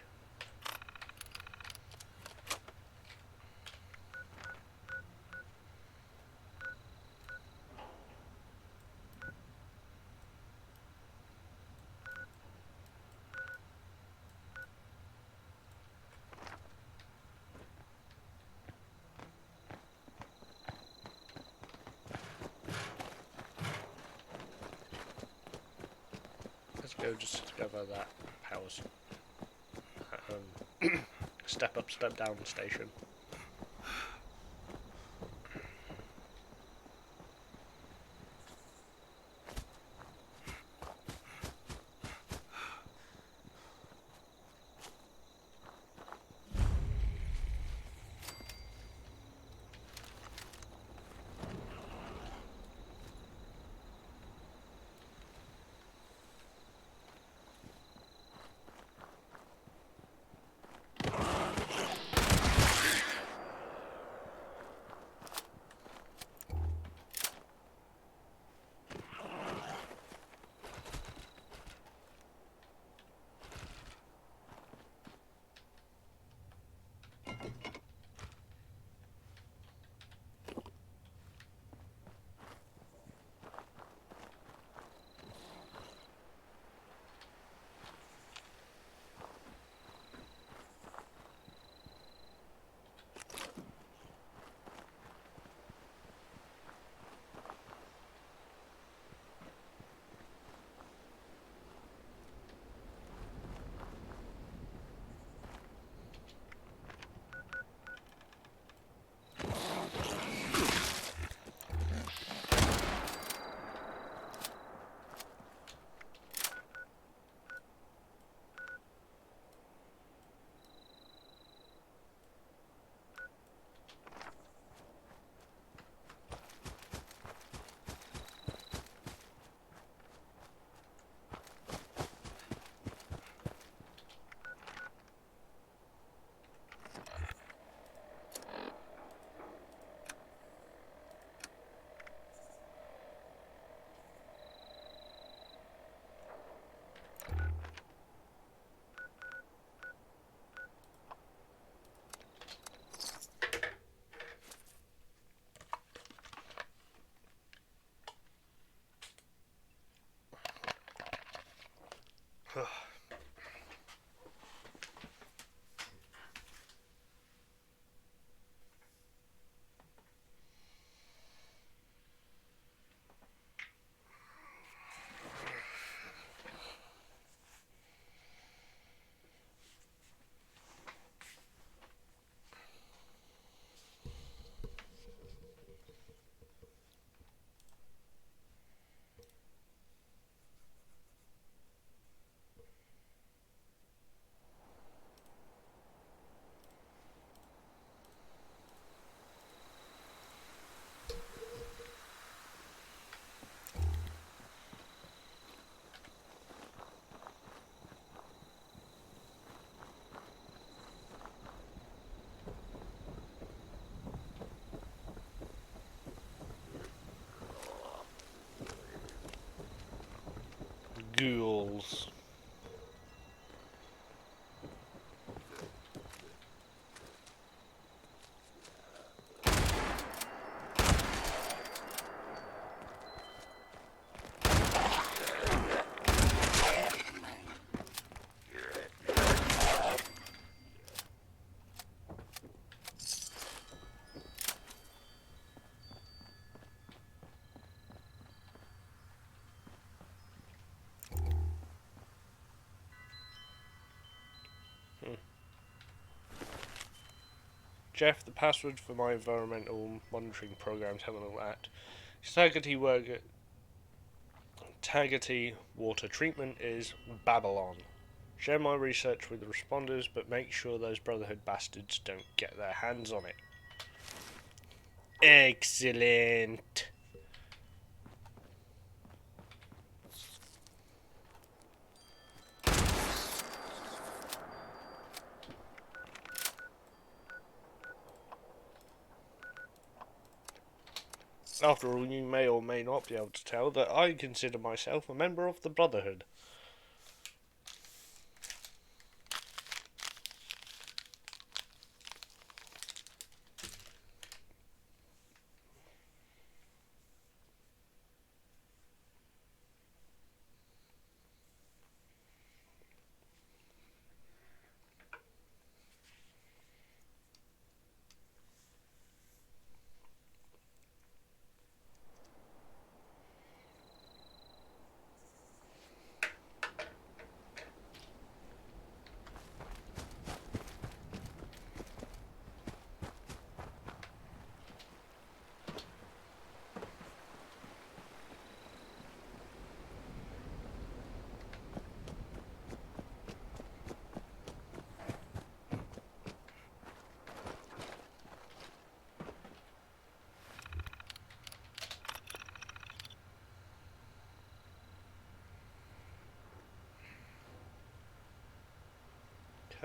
Let's go just discover that powers. Step up, step down station. Ghouls. Jeff, the password for my environmental monitoring program terminal at Tagati Water Treatment is Babylon. Share my research with the responders, but make sure those Brotherhood bastards don't get their hands on it. Excellent. After all, you may or may not be able to tell that I consider myself a member of the Brotherhood.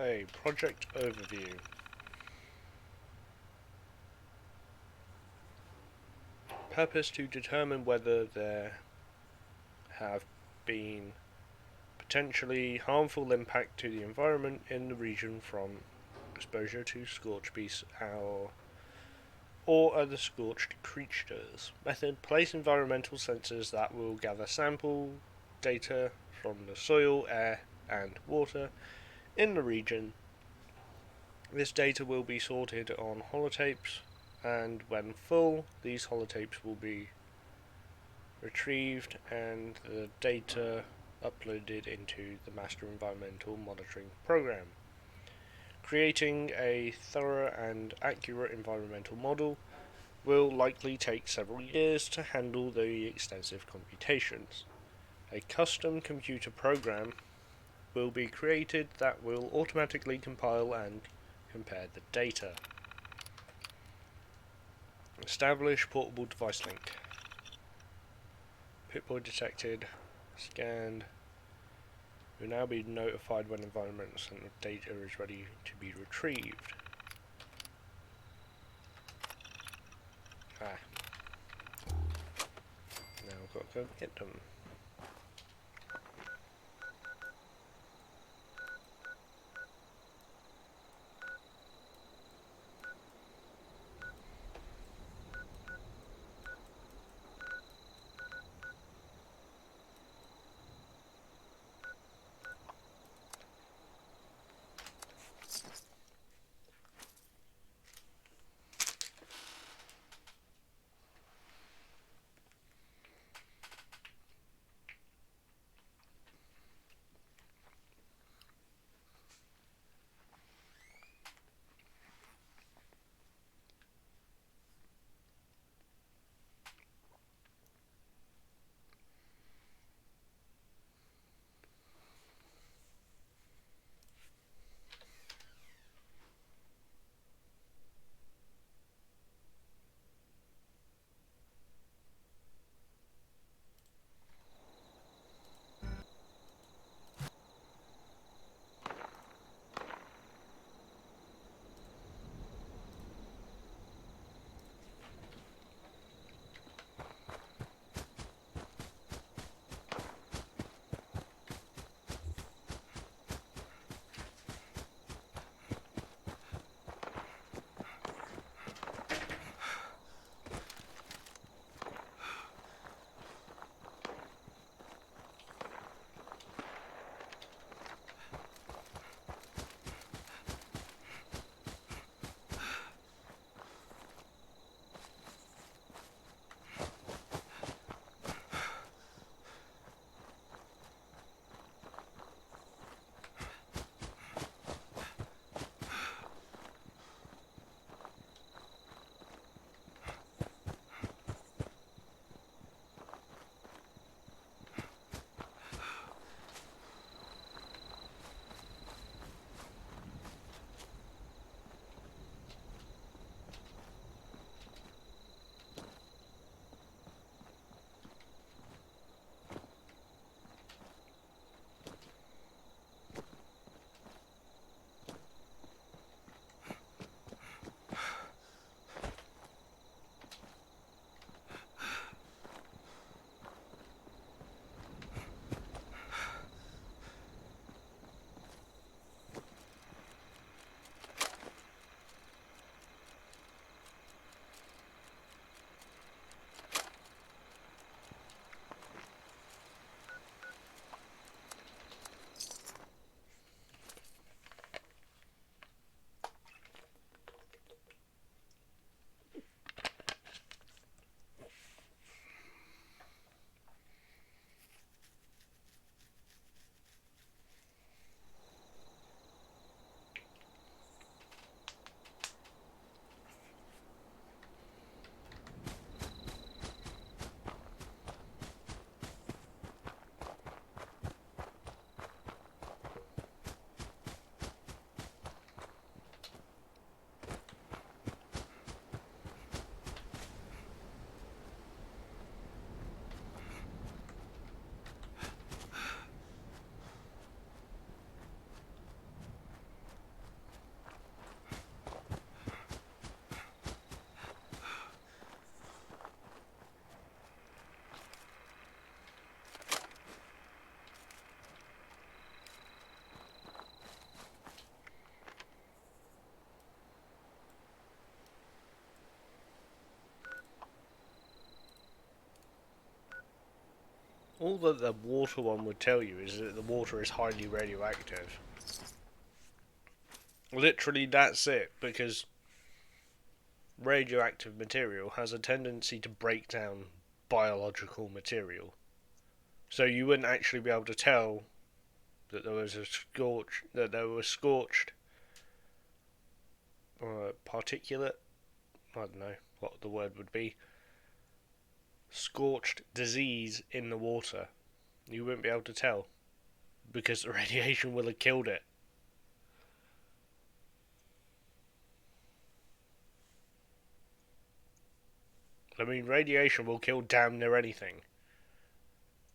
Okay, project overview. Purpose to determine whether there have been potentially harmful impact to the environment in the region from exposure to scorched beasts or other scorched creatures. Method: place environmental sensors that will gather sample data from the soil, air, and water in the region. This data will be sorted on holotapes, and when full, these holotapes will be retrieved and the data uploaded into the Master Environmental Monitoring Program. Creating a thorough and accurate environmental model will likely take several years to handle the extensive computations. A custom computer program will be created that will automatically compile and compare the data. Establish portable device link. Pip-Boy detected. Scanned. Will now be notified when environmental center data is ready to be retrieved. Now I've got to go get them. All that the water one would tell you is that the water is highly radioactive. Literally, that's it, because radioactive material has a tendency to break down biological material. So you wouldn't actually be able to tell that there was scorched particulate. I don't know what the word would be. Scorched disease in the water. You wouldn't be able to tell because the radiation will have killed it. I mean, radiation will kill damn near anything.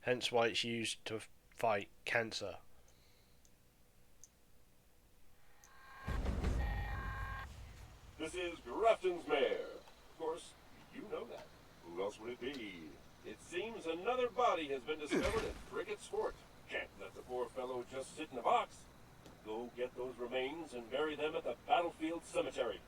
Hence why it's used to fight cancer. This is Grafton's mayor. Of course, you know that. Who else would it be? It seems another body has been discovered at Brickett's Fort. Can't let the poor fellow just sit in a box. Go get those remains and bury them at the Battlefield Cemetery.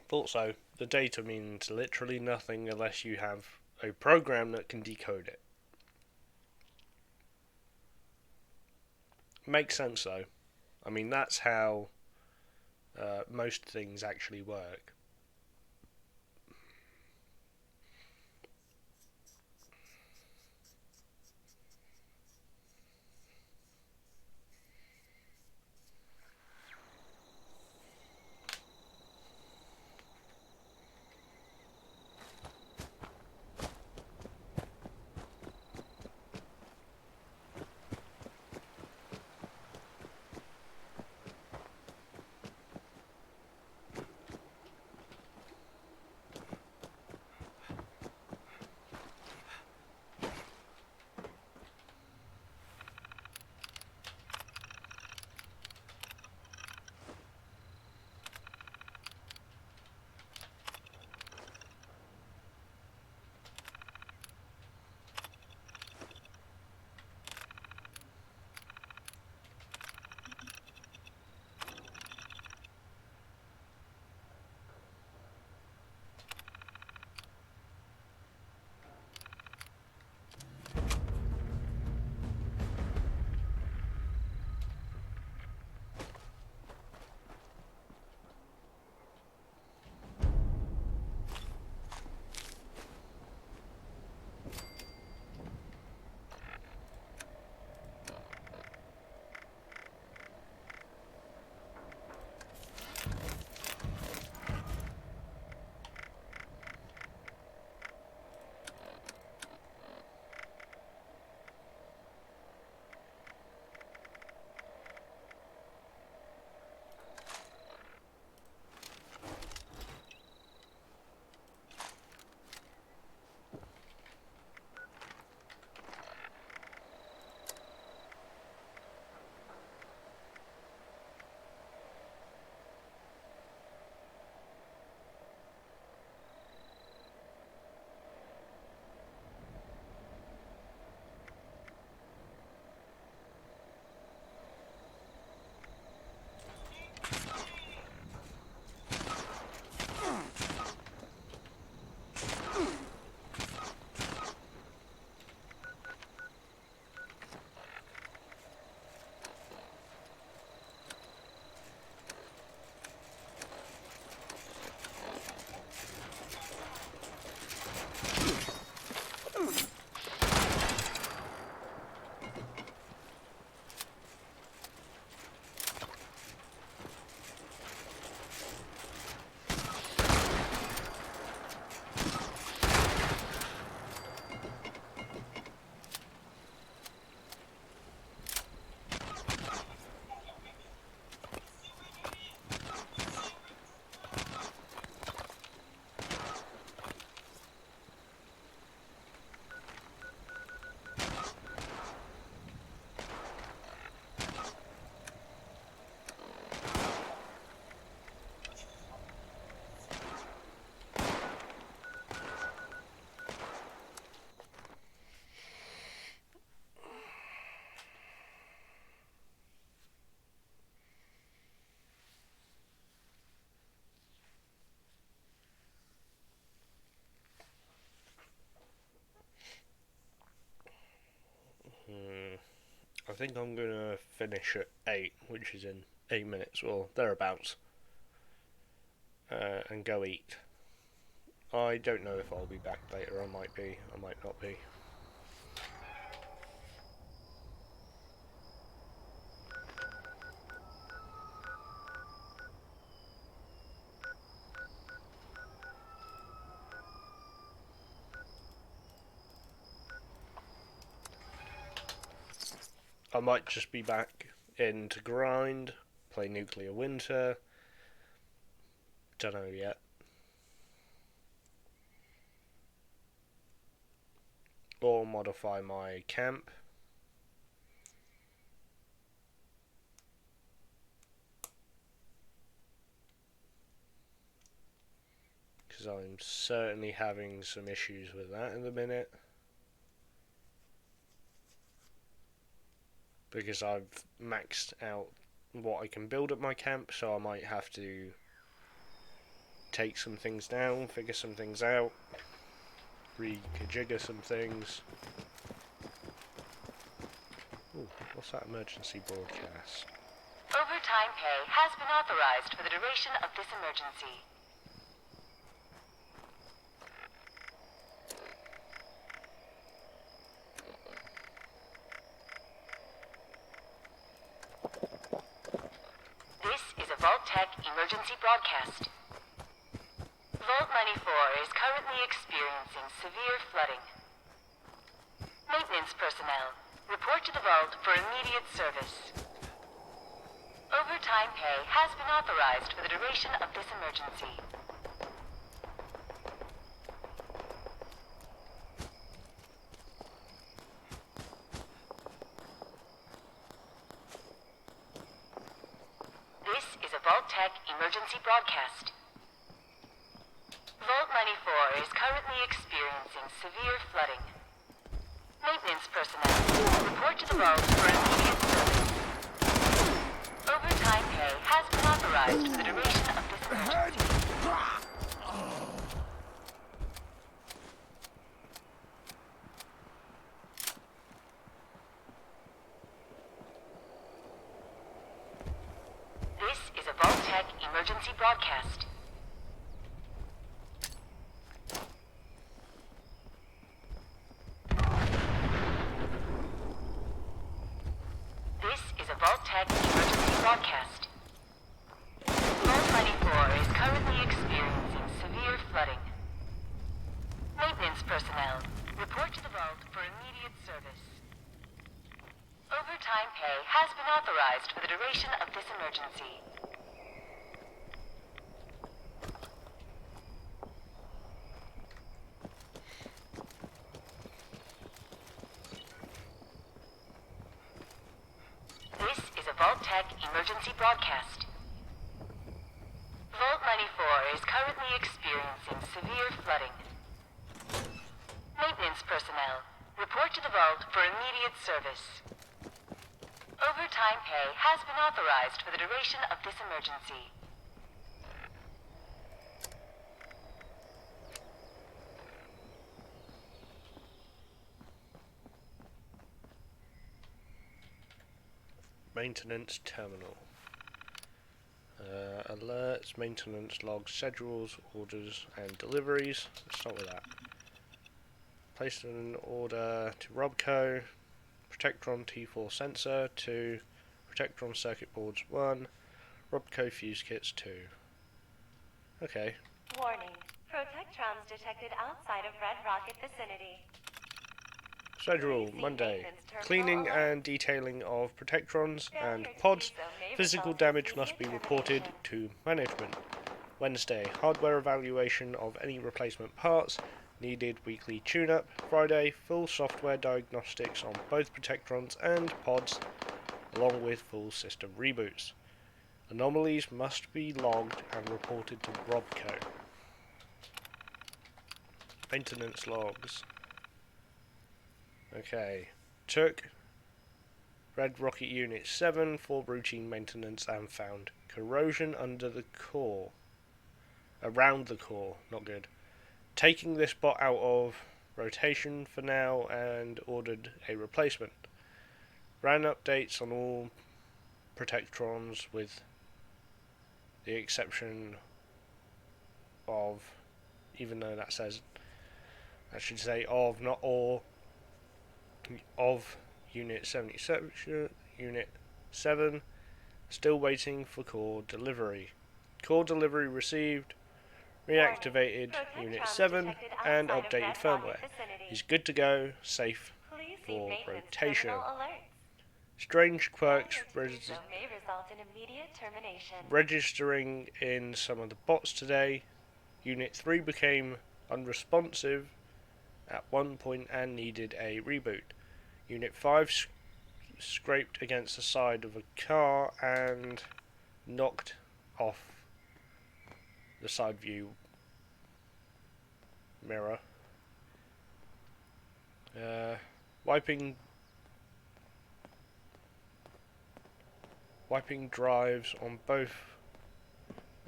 Thought so. The data means literally nothing unless you have a program that can decode it. Makes sense though. I mean, that's how most things actually work. think I'm gonna finish at 8, which is in 8 minutes or thereabouts, and go eat. I don't know if I'll be back later. I might be. I might not be. I might just be back in to grind, play Nuclear Winter. Don't know yet. Or modify my camp. Because I'm certainly having some issues with that in the minute. Because I've maxed out what I can build at my camp, so I might have to take some things down, figure some things out, rejigger some things. Ooh, what's that emergency broadcast? Overtime pay has been authorized for the duration of this emergency. This is a Vault-Tec emergency broadcast. Vault 94 is currently experiencing severe flooding. Maintenance personnel, report to the vault for immediate service. Overtime pay has been authorized for the duration of this emergency. This is a Vault-Tec emergency broadcast. Vault 94 is currently experiencing severe flooding. Maintenance personnel, report to the vault for immediate service. Overtime pay has been authorized for the duration of this emergency. This is a Vault-Tec emergency broadcast. This is a Vault-Tec emergency broadcast. Vault 94 is currently experiencing severe flooding. Maintenance personnel, report to the vault for immediate service. Overtime pay has been authorized for the duration of this emergency. This is a Vault-Tec emergency broadcast. Vault 94 is currently experiencing severe flooding. Maintenance personnel, report to the vault for immediate service. Overtime pay has been authorized for the duration of this emergency. Maintenance terminal. Alerts, maintenance logs, schedules, orders, and deliveries. Let's start with that. Placed an order to Robco. Protectron T4 sensor 2. Protectron circuit boards 1. Robco fuse kits 2. Okay. Warning. Protectrons detected outside of Red Rocket vicinity. Schedule Monday. Cleaning and detailing of Protectrons and pods. Physical damage must be reported to management. Wednesday. Hardware evaluation of any replacement parts. Needed weekly tune-up. Friday. Full software diagnostics on both Protectrons and pods, along with full system reboots. Anomalies must be logged and reported to Robco. Maintenance logs. Okay. Took Red Rocket Unit 7 for routine maintenance and found corrosion under the core. Around the core. Not good. Taking this bot out of rotation for now and ordered a replacement. Ran updates on all Protectrons with the exception of, even though that says, I should say of, not all, of Unit 77, Unit 7, still waiting for core delivery. Core delivery received, reactivated Unit 7 and updated firmware. Is good to go, safe for rotation. Strange quirks registering in some of the bots today. Unit 3 became unresponsive at one point and needed a reboot. Unit 5 scraped against the side of a car and knocked off the side view mirror. Wiping drives on both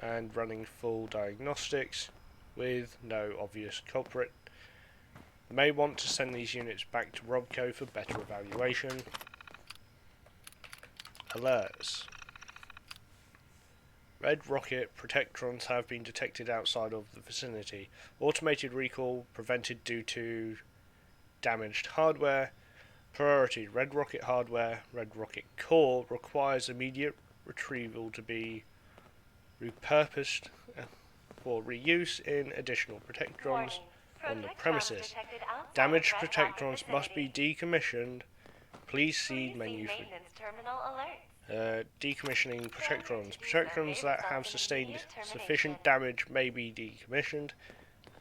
and running full diagnostics with no obvious culprit. May want to send these units back to Robco for better evaluation. Alerts. Red Rocket Protectrons have been detected outside of the vicinity. Automated recall prevented due to damaged hardware. Priority: Red Rocket hardware. Red Rocket core requires immediate retrieval to be repurposed for reuse in additional Protectrons on the premises. Damaged Protectrons must be decommissioned. Please see menu for decommissioning Protectrons. Protectrons that have sustained sufficient damage may be decommissioned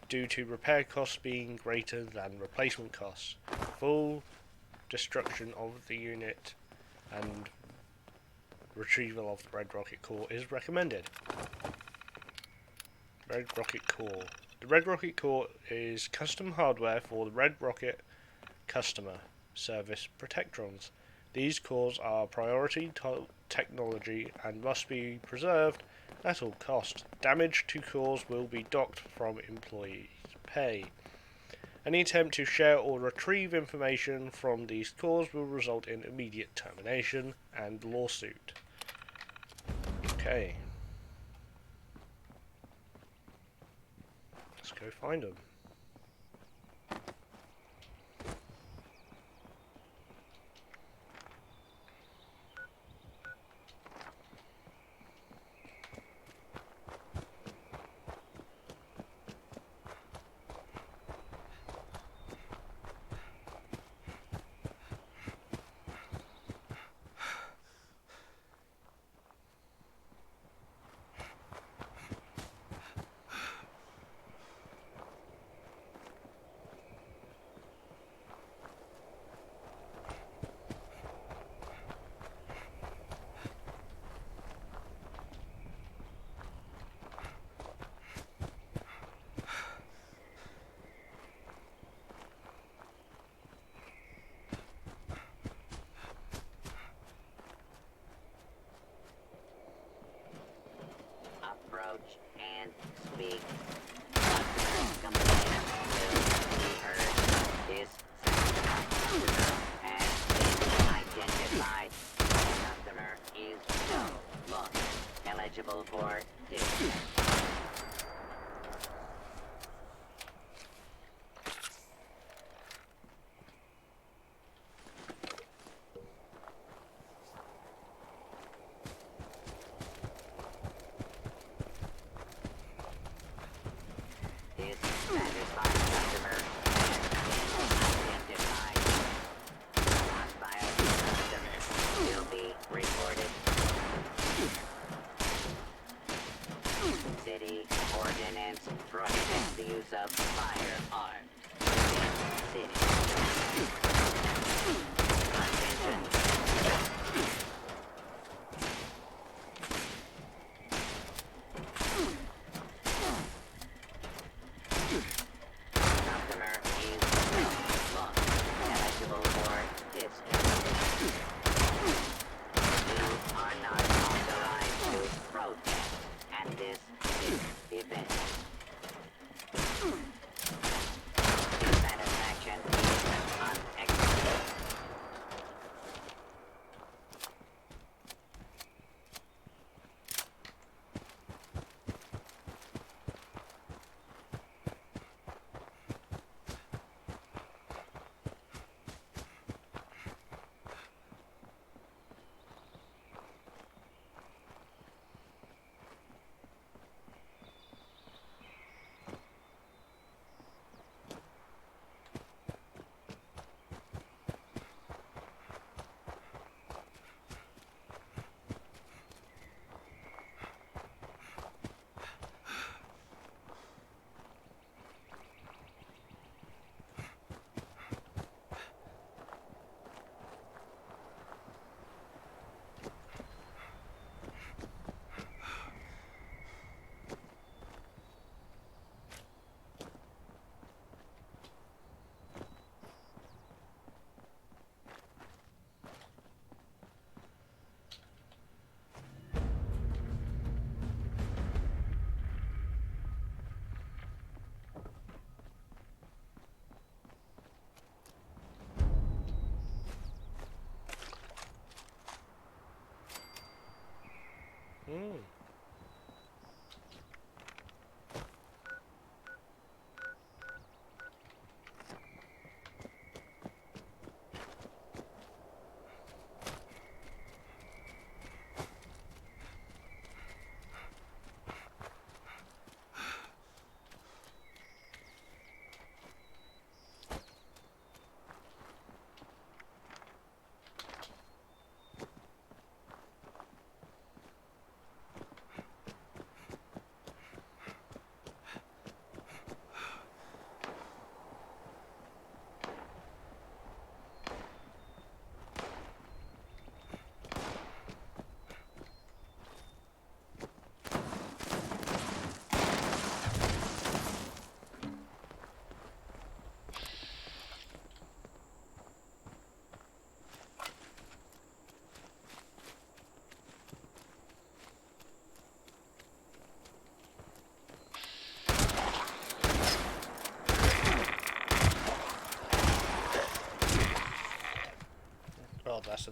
due to repair costs being greater than replacement costs. Full destruction of the unit and retrieval of the Red Rocket core is recommended. Red Rocket core. The Red Rocket core is custom hardware for the Red Rocket customer service Protectrons. These cores are priority technology and must be preserved at all costs. Damage to cores will be docked from employees' pay. Any attempt to share or retrieve information from these cores will result in immediate termination and lawsuit. Okay. Let's go find them. Approach and speak. Complaint will be heard. This has been identified. Customer is no longer eligible for this. City ordinance prohibits the use of firearms in city. Attention. Customer is no longer eligible for discharge. You are not authorized to protest at this event. Dissatisfaction is unacceptable.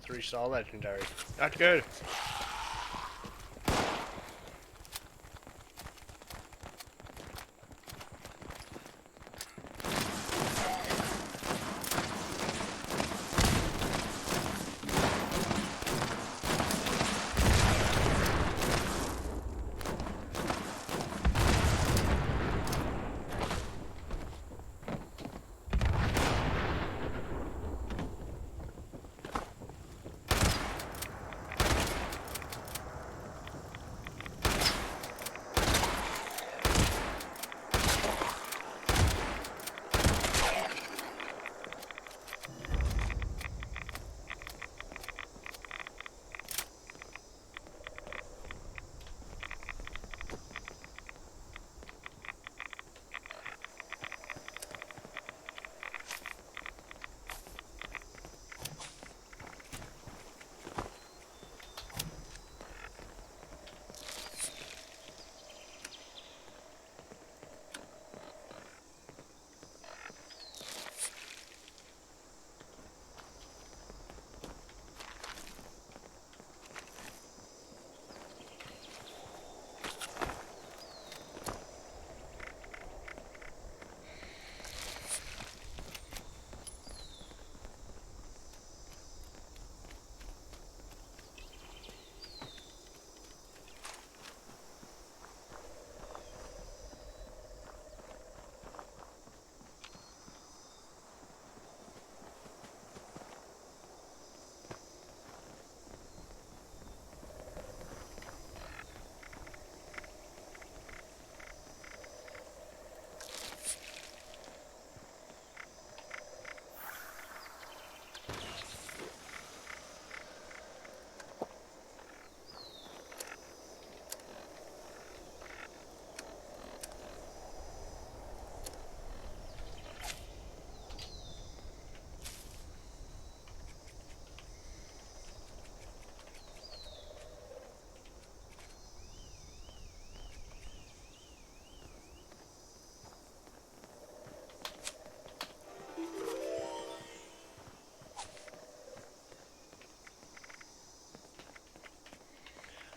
3-star legendary. That's good.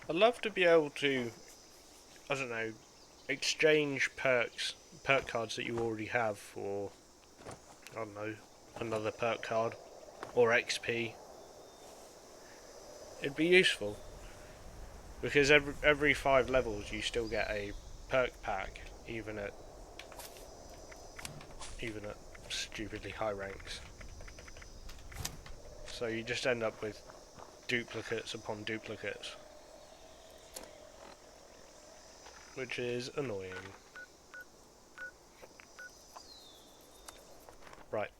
I'd love to be able to, I don't know, exchange perk cards that you already have for, I don't know, another perk card or XP. It'd be useful because every 5 levels you still get a perk pack, even at stupidly high ranks. So you just end up with duplicates upon duplicates, which is annoying. Right.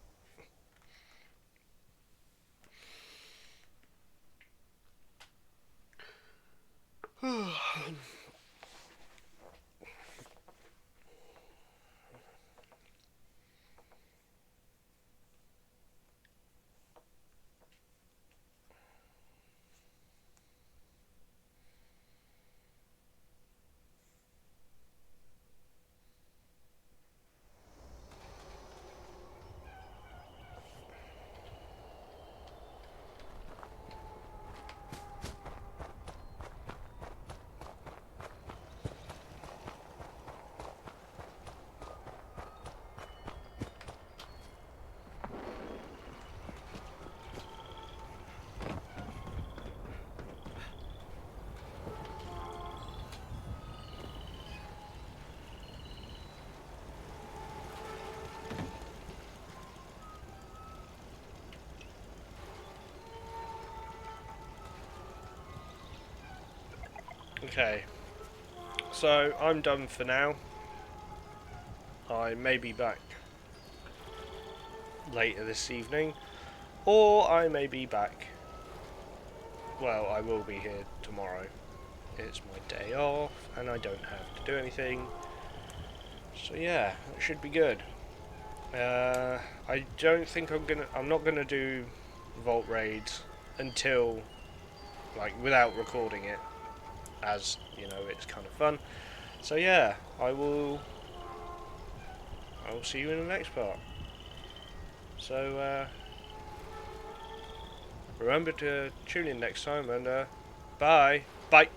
Okay, so I'm done for now. I may be back later this evening, or I may be back, well, I will be here tomorrow. It's my day off, and I don't have to do anything, so yeah, it should be good. I don't think I'm not gonna do vault raids until, like, without recording it, as, you know, it's kind of fun. So yeah, I will see you in the next part. So, Remember to tune in next time, and bye. Bye.